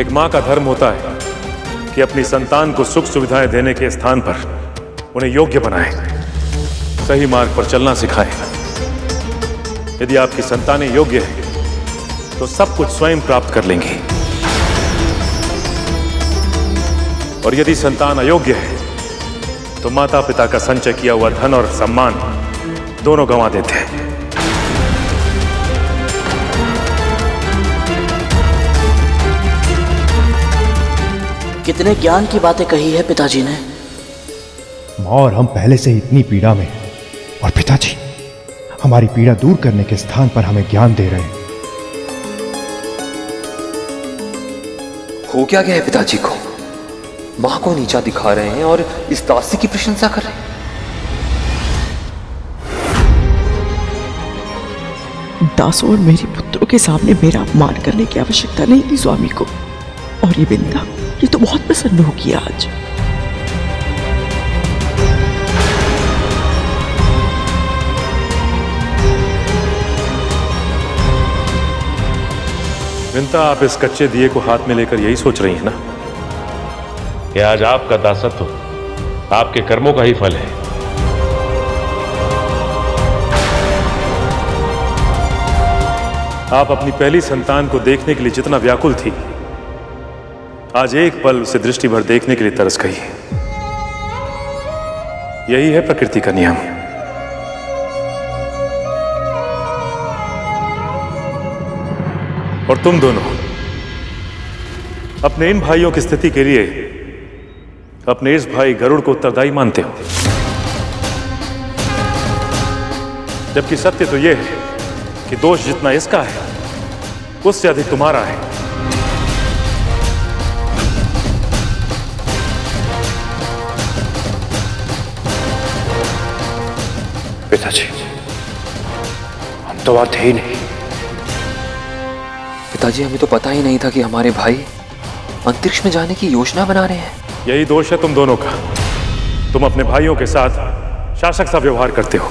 एक मां का धर्म होता है कि अपनी संतान को सुख सुविधाएं देने के स्थान पर उन्हें योग्य बनाए, सही मार्ग पर चलना सिखाए। यदि आपकी संतानें योग्य है तो सब कुछ स्वयं प्राप्त कर लेंगी, और यदि संतान अयोग्य है तो माता पिता का संचय किया हुआ धन और सम्मान दोनों गंवा देते हैं। कितने ज्ञान की बातें कही है पिताजी ने। माँ और हम पहले से ही इतनी पीड़ा में, और पिताजी हमारी पीड़ा दूर करने के स्थान पर हमें ज्ञान दे रहे हैं। हो क्या गया है पिताजी को? माँ को नीचा दिखा रहे हैं और इस दासी की प्रशंसा कर रहे हैं। दासों और मेरे पुत्रों के सामने मेरा अपमान करने की आवश्यकता नहीं थी स्वामी को। और ये बिंदा, ये तो बहुत प्रसन्न होगी आज। विंता, आप इस कच्चे दिए को हाथ में लेकर यही सोच रही हैं ना कि आज आपका दासत्व आपके कर्मों का ही फल है। आप अपनी पहली संतान को देखने के लिए जितना व्याकुल थी, आज एक पल उसे दृष्टि भर देखने के लिए तरस गई। यही है प्रकृति का नियम। और तुम दोनों अपने इन भाइयों की स्थिति के लिए अपने इस भाई गरुड़ को उत्तरदायी मानते हो, जबकि सत्य तो यह है कि दोष जितना इसका है उससे अधिक तुम्हारा है। पिताजी, हम तो वहां थे ही नहीं। पिताजी, हमें तो पता ही नहीं था कि हमारे भाई अंतरिक्ष में जाने की योजना बना रहे हैं। यही दोष है तुम दोनों का। तुम अपने भाइयों के साथ शासक सा व्यवहार करते हो,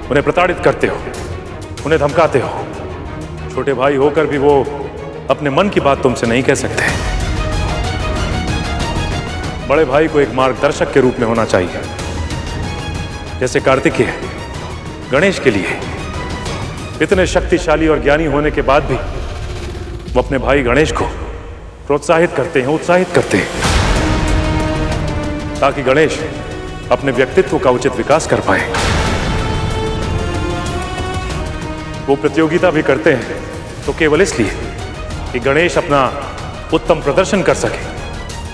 उन्हें प्रताड़ित करते हो, उन्हें धमकाते हो। छोटे भाई होकर भी वो अपने मन की बात तुमसे नहीं कह सकते। बड़े भाई को एक मार्गदर्शक के रूप में होना चाहिए, जैसे कार्तिकेय गणेश के लिए। इतने शक्तिशाली और ज्ञानी होने के बाद भी वो अपने भाई गणेश को प्रोत्साहित करते हैं, उत्साहित करते हैं, ताकि गणेश अपने व्यक्तित्व का उचित विकास कर पाए। वो प्रतियोगिता भी करते हैं तो केवल इसलिए कि गणेश अपना उत्तम प्रदर्शन कर सके,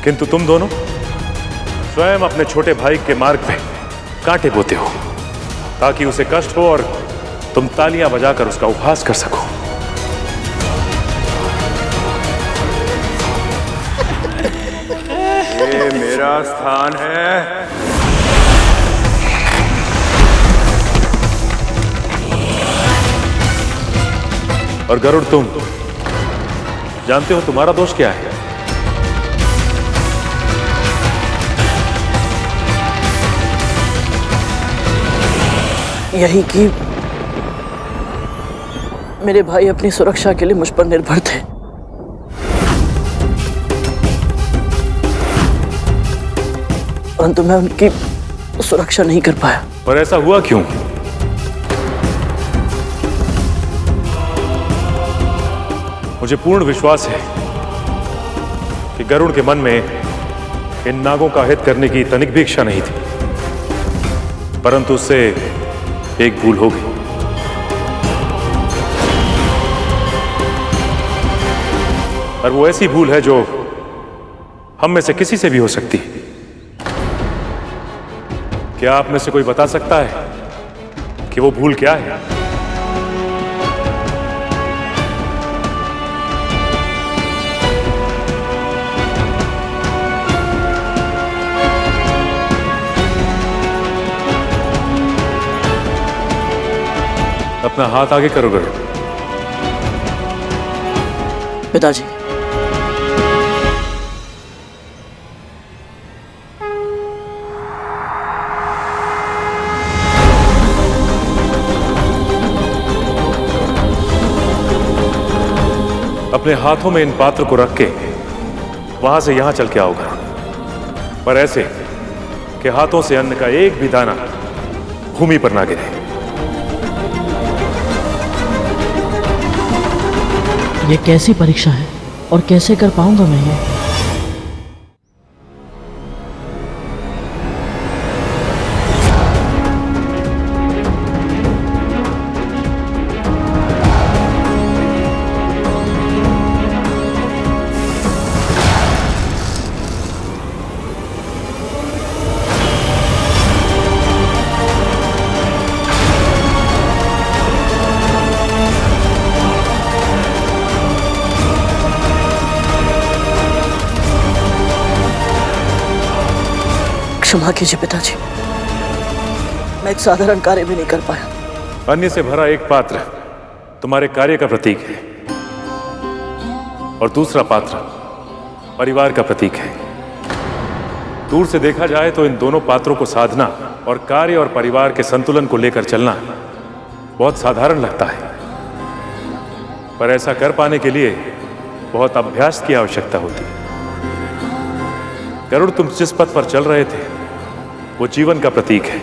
किंतु तुम दोनों स्वयं अपने छोटे भाई के मार्ग पे कांटे बोते हो, ताकि उसे कष्ट हो और तुम तालियां बजाकर उसका उपहास कर सको। ये मेरा स्थान है। और गरुड़, तुम जानते हो तुम्हारा दोष क्या है? यही कि मेरे भाई अपनी सुरक्षा के लिए मुझ पर निर्भर थे। परंतु मैं उनकी सुरक्षा नहीं कर पाया। पर ऐसा हुआ क्यों? मुझे पूर्ण विश्वास है कि गरुड़ के मन में इन नागों का हित करने की तनिक भी इच्छा नहीं थी, परंतु उससे एक भूल हो गई। और वो ऐसी भूल है जो हम में से किसी से भी हो सकती है। क्या आप में से कोई बता सकता है कि वो भूल क्या है? अपना हाथ आगे करो गरुड़। पिताजी, अपने हाथों में इन पात्र को रख के वहां से यहां चल के आओ गरुड़, पर ऐसे कि हाथों से अन्न का एक भी दाना भूमि पर ना गिरे। ये कैसी परीक्षा है और कैसे कर पाऊंगा मैं ये? क्षमा कीजिए पिताजी, मैं एक साधारण कार्य भी नहीं कर पाया। अन्य से भरा एक पात्र तुम्हारे कार्य का प्रतीक है और दूसरा पात्र परिवार का प्रतीक है। दूर से देखा जाए तो इन दोनों पात्रों को साधना और कार्य और परिवार के संतुलन को लेकर चलना बहुत साधारण लगता है, पर ऐसा कर पाने के लिए बहुत अभ्यास की आवश्यकता होती है। गरुड़, तुम जिस पथ पर चल रहे थे वो जीवन का प्रतीक है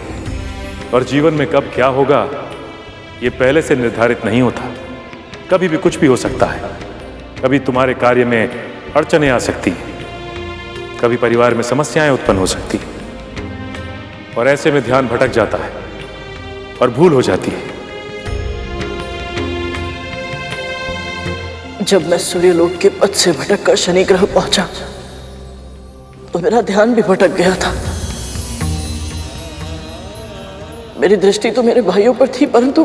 और जीवन में कब क्या होगा ये पहले से निर्धारित नहीं होता। कभी भी कुछ भी हो सकता है। कभी तुम्हारे कार्य में अड़चनें आ सकती हैं, कभी परिवार में समस्याएं उत्पन्न हो सकती हैं और ऐसे में ध्यान भटक जाता है और भूल हो जाती है। जब मैं सूर्यलोक के पथ से भटककर शनि ग्रह पहुंचा तो मेरा ध्यान भी भटक गया था। मेरी दृष्टि तो मेरे भाइयों पर थी, परंतु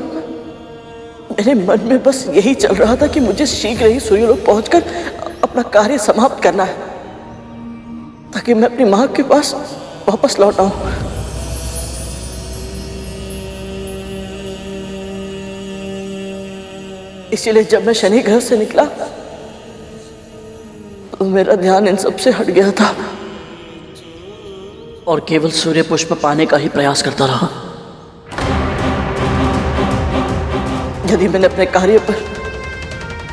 मेरे मन में बस यही चल रहा था कि मुझे शीघ्र ही सूर्यलोक पहुंचकर अपना कार्य समाप्त करना है ताकि मैं अपनी मां के पास वापस लौट आऊं। इसीलिए जब मैं शनि ग्रह से निकला तो मेरा ध्यान इन सब से हट गया था और केवल सूर्य पुष्प पाने का ही प्रयास करता रहा। यदि मैंने अपने कार्य पर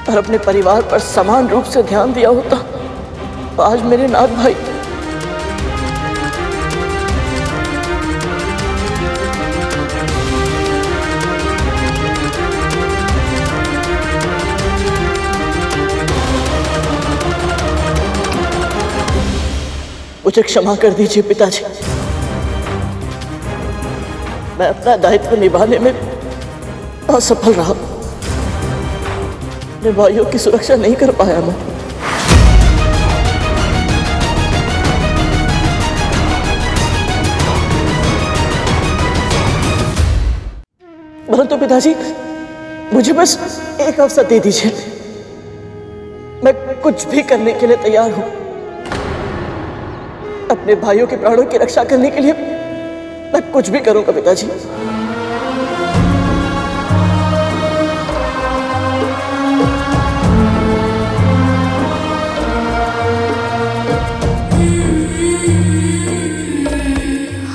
और अपने परिवार पर समान रूप से ध्यान दिया होता तो आज मेरे नाथ भाई मुझे क्षमा कर दीजिए पिताजी, मैं अपना दायित्व निभाने में असफल रहा। अपने भाइयों की सुरक्षा नहीं कर पाया मैं। परंतु पिताजी, मुझे बस एक अवसर दे दीजिए, मैं कुछ भी करने के लिए तैयार हूं। अपने भाइयों के प्राणों की रक्षा करने के लिए मैं कुछ भी करूंगा पिताजी।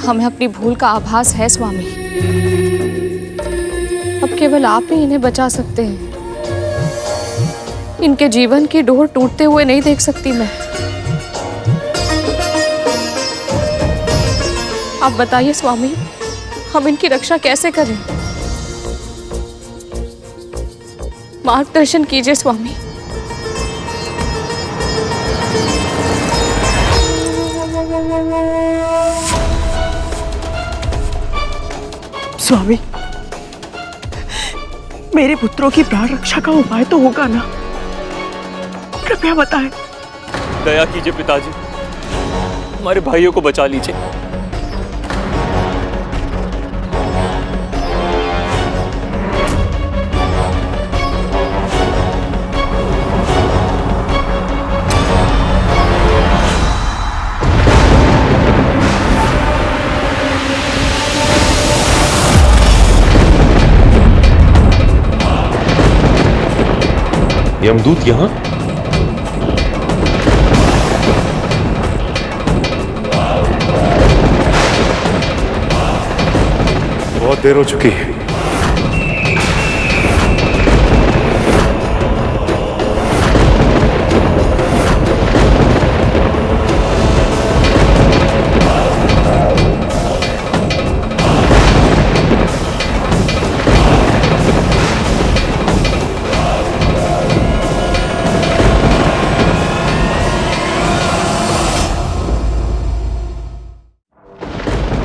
हमें अपनी भूल का आभास है स्वामी। अब केवल आप ही इन्हें बचा सकते हैं। इनके जीवन की डोर टूटते हुए नहीं देख सकती मैं। आप बताइए स्वामी, हम इनकी रक्षा कैसे करें? मार्गदर्शन कीजिए स्वामी। स्वामी, मेरे पुत्रों की प्राण रक्षा का उपाय तो होगा ना? कृपया बताएं। दया कीजिए पिताजी, हमारे भाइयों को बचा लीजिए। यमदूत यहाँ? बहुत देर हो चुकी है।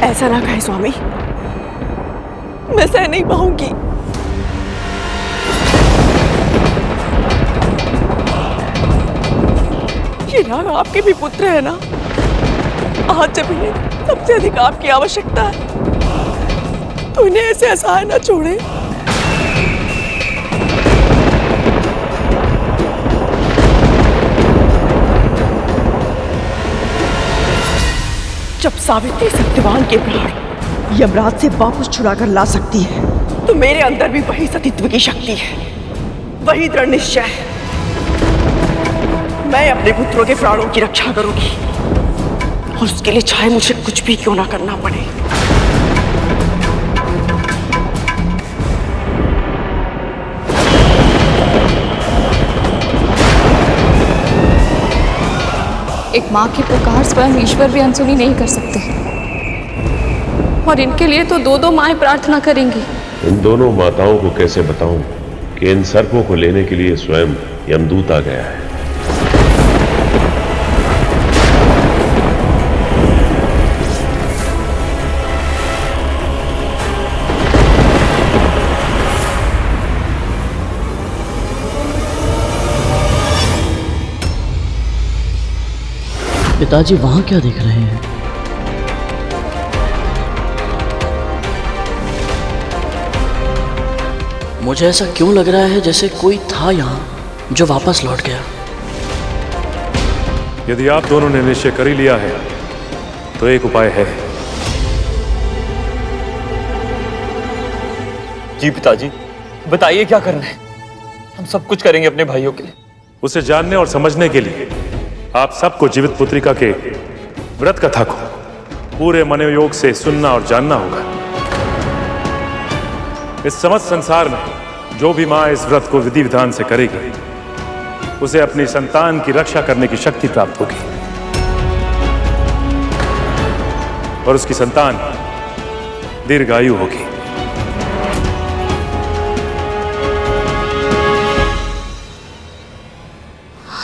ऐसा ना कहे स्वामी, मैं सह नहीं पाऊंगी। ये नाग आपके भी पुत्र है ना? आज जब इन्हें सबसे अधिक आपकी आवश्यकता है तो इन्हें ऐसे असहाय ना छोड़े। जब सावित्री सत्यवान के प्राण यमराज से वापस छुड़ाकर ला सकती है तो मेरे अंदर भी वही सतीत्व की शक्ति है, वही दृढ़ निश्चय है। मैं अपने पुत्रों के प्राणों की रक्षा करूंगी और उसके लिए चाहे मुझे कुछ भी क्यों ना करना पड़े। एक माँ की पुकार स्वयं ईश्वर भी अनसुनी नहीं कर सकते, और इनके लिए तो दो दो माएं प्रार्थना करेंगी। इन दोनों माताओं को कैसे बताऊं कि इन सर्पों को लेने के लिए स्वयं यमदूत आ गया है। पिताजी वहां क्या देख रहे हैं? मुझे ऐसा क्यों लग रहा है जैसे कोई था यहाँ जो वापस लौट गया। यदि आप दोनों ने निश्चय कर ही लिया है तो एक उपाय है। जी पिताजी, बताइए क्या करना है। हम सब कुछ करेंगे अपने भाइयों के लिए। उसे जानने और समझने के लिए आप सबको जीवित पुत्रिका के व्रत कथा को पूरे मनोयोग से सुनना और जानना होगा। इस समस्त संसार में जो भी मां इस व्रत को विधि विधान से करेगी उसे अपनी संतान की रक्षा करने की शक्ति प्राप्त होगी और उसकी संतान दीर्घायु होगी।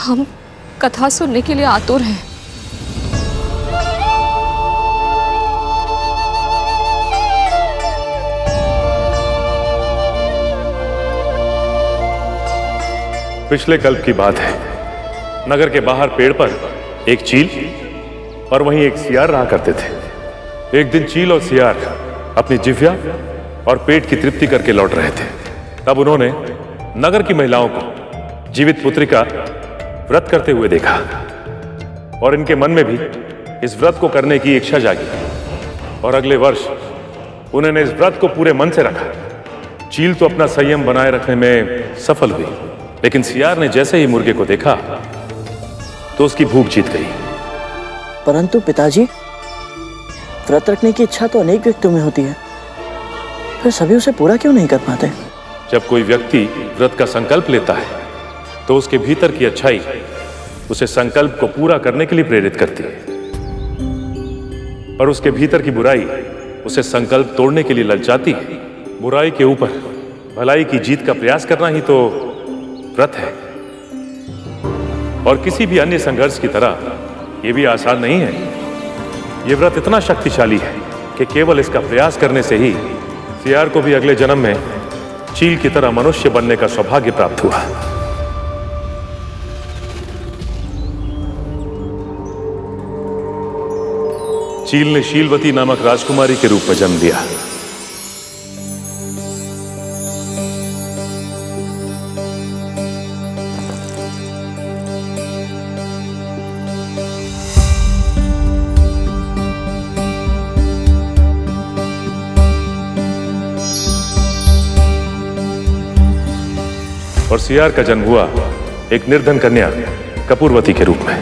हम कथा सुनने के लिए आतुर हैं। पिछले कल्प की बात है। नगर के बाहर पेड़ पर एक चील और वहीं एक सियार रहा करते थे। एक दिन चील और सियार अपनी जिह्वा और पेट की तृप्ति करके लौट रहे थे। तब उन्होंने नगर की महिलाओं को जीवित पुत्रिका व्रत करते हुए देखा और इनके मन में भी इस व्रत को करने की इच्छा जागी और अगले वर्ष उन्होंने इस व्रत को पूरे मन से रखा। चील तो अपना संयम बनाए रखने में सफल हुई, लेकिन सियार ने जैसे ही मुर्गे को देखा तो उसकी भूख जीत गई। परंतु पिताजी, व्रत रखने की इच्छा तो अनेक व्यक्तियों में होती है, फिर सभी उसे पूरा क्यों नहीं कर पाते? जब कोई व्यक्ति व्रत का संकल्प लेता है तो उसके भीतर की अच्छाई उसे संकल्प को पूरा करने के लिए प्रेरित करती है और उसके भीतर की बुराई उसे संकल्प तोड़ने के लिए ललचाती है। बुराई के ऊपर भलाई की जीत का प्रयास करना ही तो व्रत है। और किसी भी अन्य संघर्ष की तरह यह भी आसान नहीं है। यह व्रत इतना शक्तिशाली है कि केवल इसका प्रयास करने से ही सियार को भी अगले जन्म में चील की तरह मनुष्य बनने का सौभाग्य प्राप्त हुआ। चील ने शीलवती नामक राजकुमारी के रूप में जन्म लिया। और सियार का जन्म हुआ एक निर्धन कन्या कपूरवती के रूप में।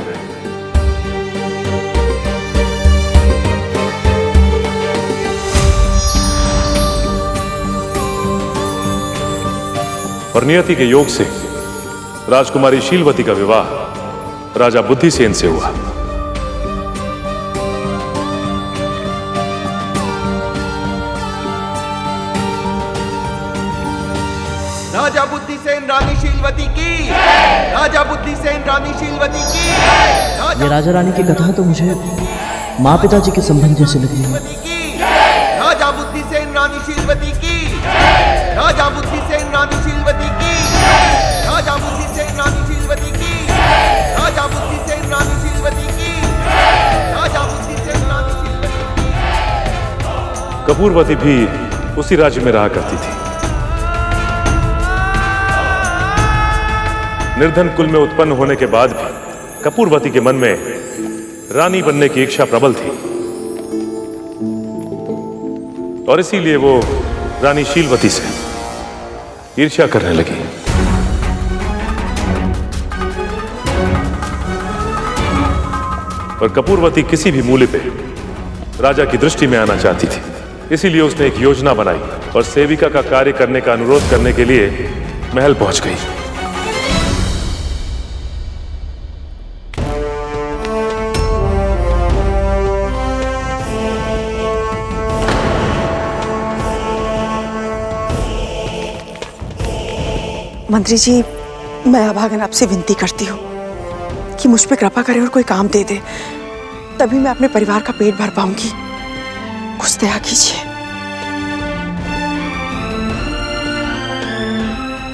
और नियति के योग से राजकुमारी शीलवती का विवाह राजा बुद्धिसेन से हुआ। राजा बुद्धिसेन रानी शीलवती की, राजा बुद्धिसेन रानी शीलवती की। ये राजा रानी की कथा तो मुझे माँ पिताजी के संबंध जैसे लगी है। राजा बुद्धिसेन रानी शीलवती की, राजा बुद्धिसेन रानी शीलवती की, राजा बुद्धिसेन रानी शीलवती की, राजा बुद्धिसेन रानी शीलवती की, राजा बुद्धिसेन रानी शीलवती की। कपूरवती भी उसी राज्य में रहा करती थी। निर्धन कुल में उत्पन्न होने के बाद भी कपूरवती के मन में रानी बनने की इच्छा प्रबल थी। और इसीलिए वो रानी शीलवती से ईर्ष्या करने लगी। और कपूरवती किसी भी मूल्य पे राजा की दृष्टि में आना चाहती थी, इसीलिए उसने एक योजना बनाई और सेविका का कार्य करने का अनुरोध करने के लिए महल पहुंच गई। मंत्री जी, मैं अभागन आपसे विनती करती हूँ कि मुझ पे कृपा करे और कोई काम दे दे, तभी मैं अपने परिवार का पेट भर पाऊंगी। कुछ दया कीजिए।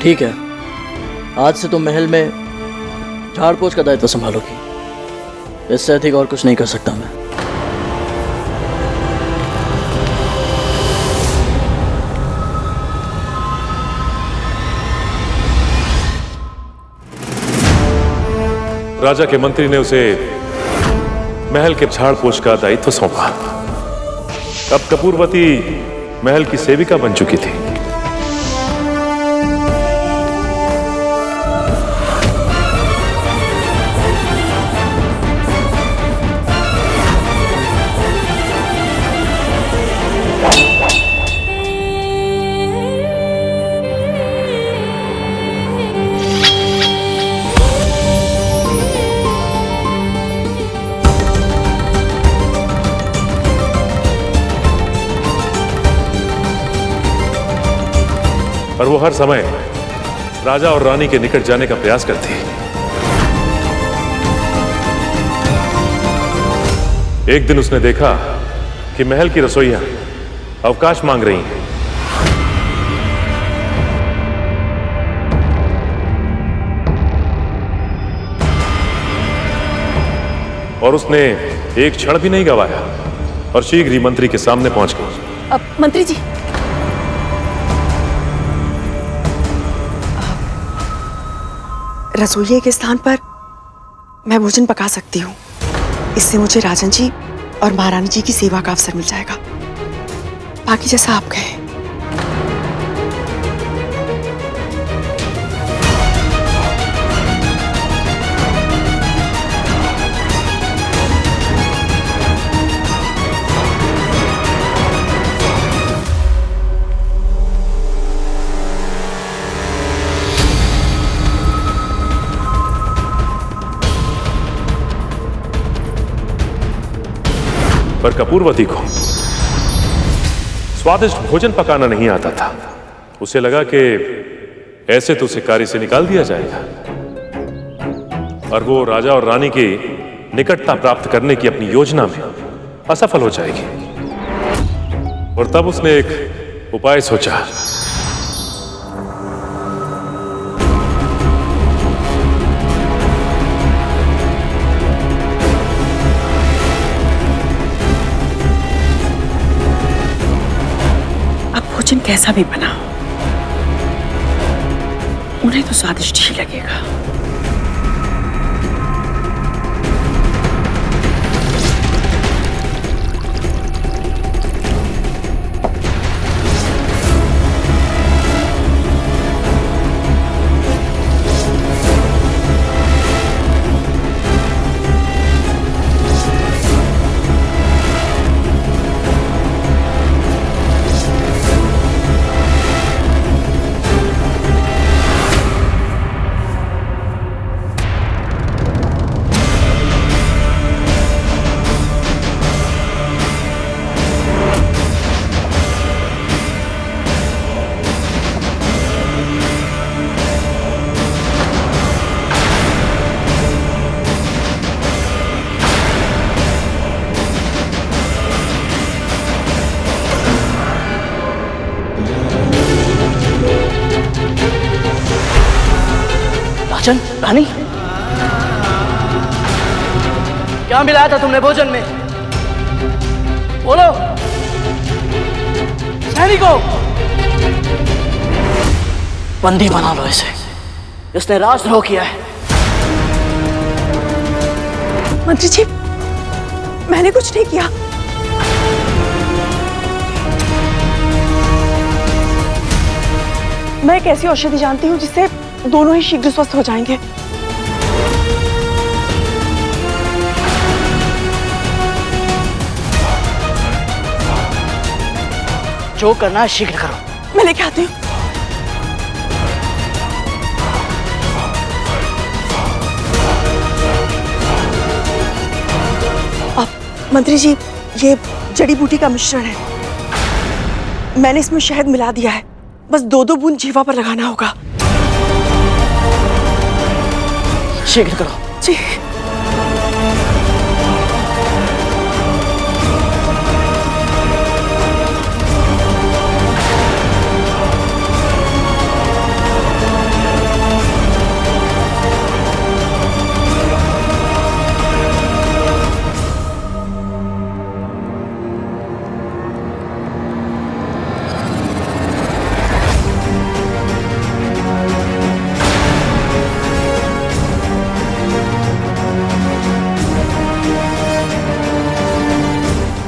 ठीक है, आज से तुम महल में झाड़ पोछ का दायित्व संभालोगी। इससे अधिक और कुछ नहीं कर सकता मैं। राजा के मंत्री ने उसे महल के झाड़ पोछ का दायित्व सौंपा। अब कपूरवती महल की सेविका बन चुकी थी। और वो हर समय राजा और रानी के निकट जाने का प्रयास करती। एक दिन उसने देखा कि महल की रसोइयां अवकाश मांग रही हैं। और उसने एक क्षण भी नहीं गवाया और शीघ्र ही मंत्री के सामने पहुंच गई। अब मंत्री जी, रसोइये के स्थान पर मैं भोजन पका सकती हूँ। इससे मुझे राजन जी और महारानी जी की सेवा का अवसर मिल जाएगा। बाकी जैसा आप कहें। पर कपूरवती को स्वादिष्ट भोजन पकाना नहीं आता था। उसे लगा कि ऐसे तो उसे कार्य से निकाल दिया जाएगा और वो राजा और रानी की निकटता प्राप्त करने की अपनी योजना में असफल हो जाएगी। और तब उसने एक उपाय सोचा। भोजन कैसा भी बना, उन्हें तो स्वादिष्ट ही लगेगा। राजन, रानी, क्या मिलाया था तुमने भोजन में? बोलो। सैनिकों, बंदी बना लो इसे। इसने राजद्रोह किया है। मंत्री जी, मैंने कुछ नहीं किया। मैं एक ऐसी औषधि जानती हूँ जिससे दोनों ही शीघ्र स्वस्थ हो जाएंगे। जो करना है शीघ्र करो। मैं लेके आती हूँ। मंत्री जी, ये जड़ी बूटी का मिश्रण है। मैंने इसमें शहद मिला दिया है। बस 2-2 बूंद जीवा पर लगाना होगा। शीघ्र करो। जी।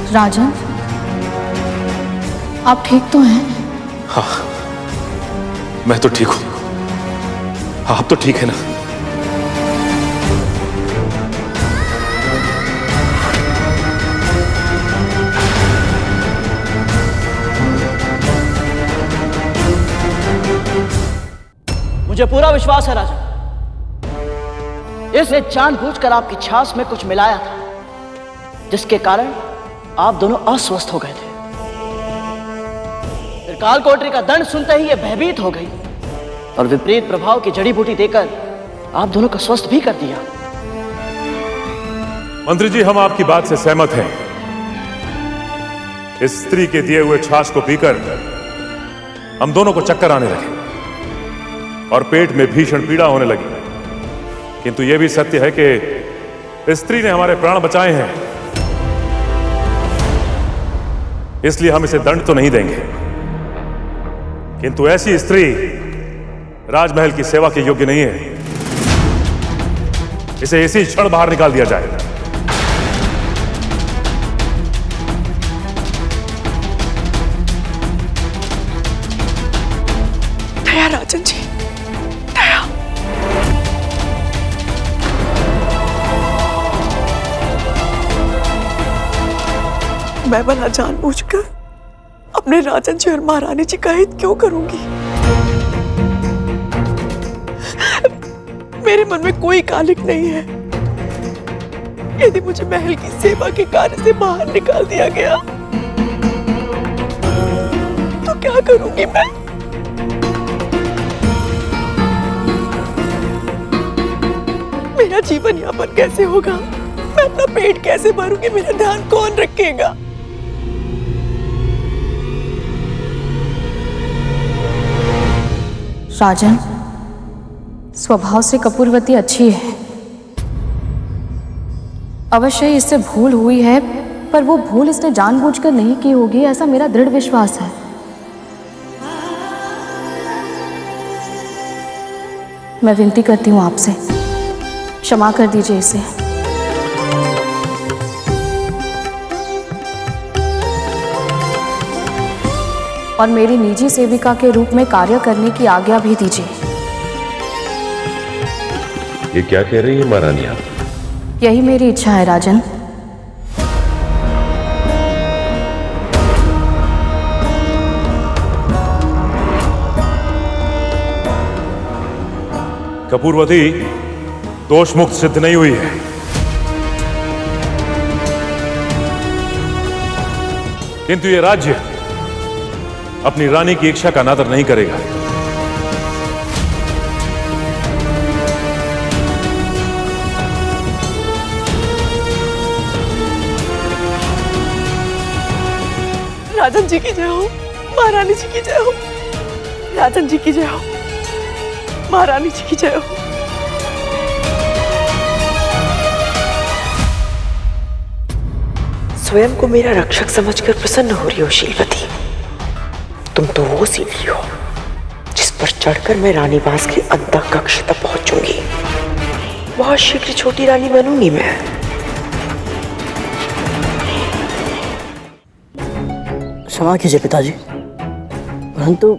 राजन, आप ठीक तो हैं? हाँ, मैं तो ठीक हूं। आप तो ठीक है ना? मुझे पूरा विश्वास है राजा, इसने जानबूझकर आपकी छाछ में कुछ मिलाया था, जिसके कारण आप दोनों अस्वस्थ हो गए थे। फिर कालकोटरी का दंड सुनते ही यह भयभीत हो गई और विपरीत प्रभाव की जड़ी बूटी देकर आप दोनों को स्वस्थ भी कर दिया। मंत्री जी, हम आपकी बात से सहमत हैं। इस स्त्री के दिए हुए छाछ को पीकर हम दोनों को चक्कर आने लगे और पेट में भीषण पीड़ा होने लगी। किंतु यह भी सत्य है कि इस स्त्री ने हमारे प्राण बचाए हैं, इसलिए हम इसे दंड तो नहीं देंगे। किंतु ऐसी स्त्री राजमहल की सेवा के योग्य नहीं है। इसे इसी क्षण बाहर निकाल दिया जाए। दया राजन जी, दया। मैं भला जानबूझकर अपने राजन जी और महारानी जी का हित क्यों करूंगी? मेरे मन में कोई कालिक नहीं है। यदि मुझे महल की सेवा के कार्य से बाहर निकाल दिया गया तो क्या करूंगी मैं? मेरा जीवन यापन कैसे होगा? मैं अपना पेट कैसे भरूंगी? मेरा ध्यान कौन रखेगा? राजन, स्वभाव से कपूरवती अच्छी है। अवश्य ही इससे भूल हुई है, पर वो भूल इसने जानबूझकर नहीं की होगी, ऐसा मेरा दृढ़ विश्वास है। मैं विनती करती हूँ आपसे, क्षमा कर दीजिए इसे। और मेरी निजी सेविका के रूप में कार्य करने की आज्ञा भी दीजिए। ये क्या कह रही है महारानी आप? यही मेरी इच्छा है राजन। कपूरवती दोष मुक्त सिद्ध नहीं हुई है। किंतु ये राज्य अपनी रानी की इच्छा का अनादर नहीं करेगा। राजन जी की जय हो, महारानी जी की जय हो। राजन जी की जय हो, महारानी जी की जय हो। स्वयं को मेरा रक्षक समझकर प्रसन्न हो रही हो शीलवती। तुम तो वो सीढ़ी हो जिस पर चढ़कर मैं रानीवास के अंतः कक्ष तक पहुंचूंगी। बहुत शीघ्र छोटी रानी बनूंगी मैं। क्षमा कीजिए पिताजी, परंतु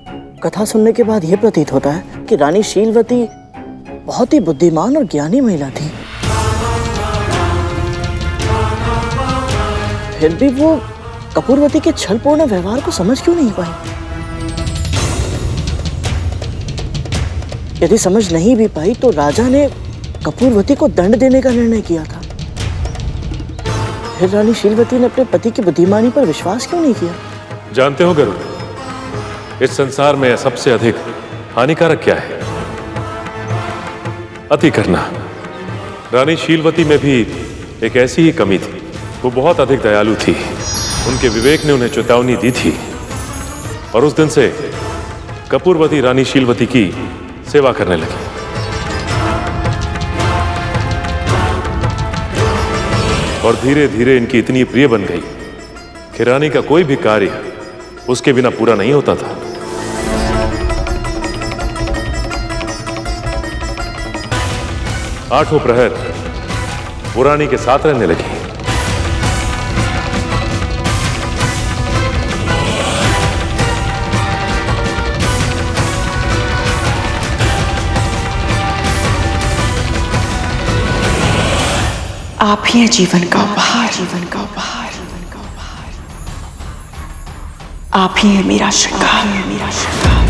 कथा सुनने के बाद यह प्रतीत होता है कि रानी शीलवती बहुत ही बुद्धिमान और ज्ञानी महिला थी। फिर भी वो कपूरवती के छलपूर्ण व्यवहार को समझ क्यों नहीं पाई? यदि समझ नहीं भी पाई तो राजा ने कपूरवती को दंड देने का निर्णय किया था। फिर रानी शीलवती ने अपने पति की बुद्धिमानी पर विश्वास क्यों नहीं किया? जानते हो गरुड़, इस संसार में सबसे अधिक हानिकारक क्या है? अति करना। रानी शीलवती में भी एक ऐसी ही कमी थी। वो बहुत अधिक दयालु थी। उनके विवेक ने उन्हें चेतावनी दी थी और उस दिन से कपूरवती रानी शीलवती की सेवा करने लगी। और धीरे धीरे इनकी इतनी प्रिय बन गई कि रानी का कोई भी कार्य उसके बिना पूरा नहीं होता था। आठों प्रहर वो रानी के साथ रहने लगी। आप ही हैं जीवन का उपहार, जीवन का उपहार, आप ही हैं मेरा श्रृंगार, मेरा श्रृंगार।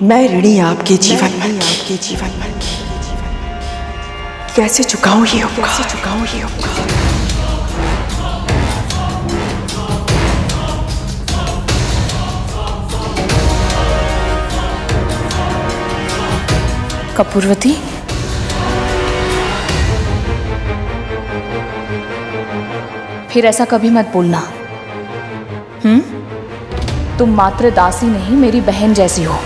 मैं ऋणी आपके जीवन भर की, आपके जीवन भर की। कैसे चुकाऊं ये उपकार, कैसे चुकाऊं ये उपकार। कपूरवती, फिर ऐसा कभी मत बोलना। तुम मात्र दासी नहीं, मेरी बहन जैसी हो।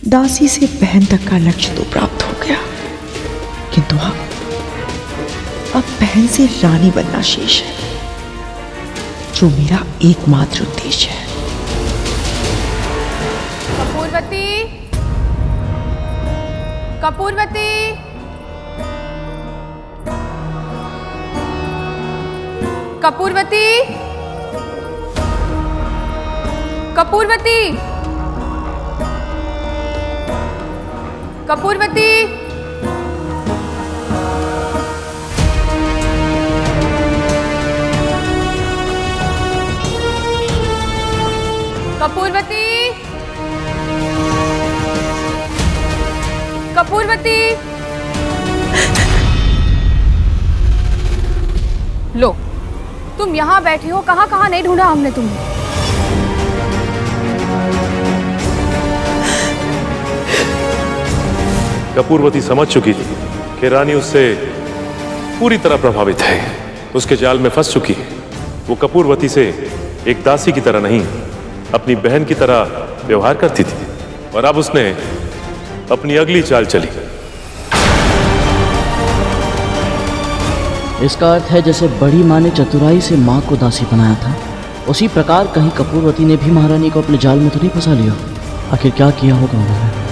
दासी से बहन तक का लक्ष्य तो प्राप्त हो गया, किंतु अब बहन से रानी बनना शेष है, जो मेरा एकमात्र उद्देश्य है। कपूरवती, कपूरवती, कपूरवती, कपूरवती, कपूरवती, कपूरवती, कपूरवती। लो, तुम यहाँ बैठी हो, कहाँ कहाँ नहीं ढूंढा हमने तुम्हें। कपूरवती समझ चुकी थी कि रानी उससे पूरी तरह प्रभावित है, उसके जाल में फंस चुकी है। वो कपूरवती से एक दासी की तरह नहीं, अपनी बहन की तरह व्यवहार करती थी और अब उसने अपनी अगली चाल चली। इसका अर्थ है जैसे बड़ी माँ ने चतुराई से माँ को दासी बनाया था, उसी प्रकार कहीं कपूरवती ने भी महारानी को अपने जाल में तो नहीं फंसा लिया। आखिर क्या किया होगा उन्होंने?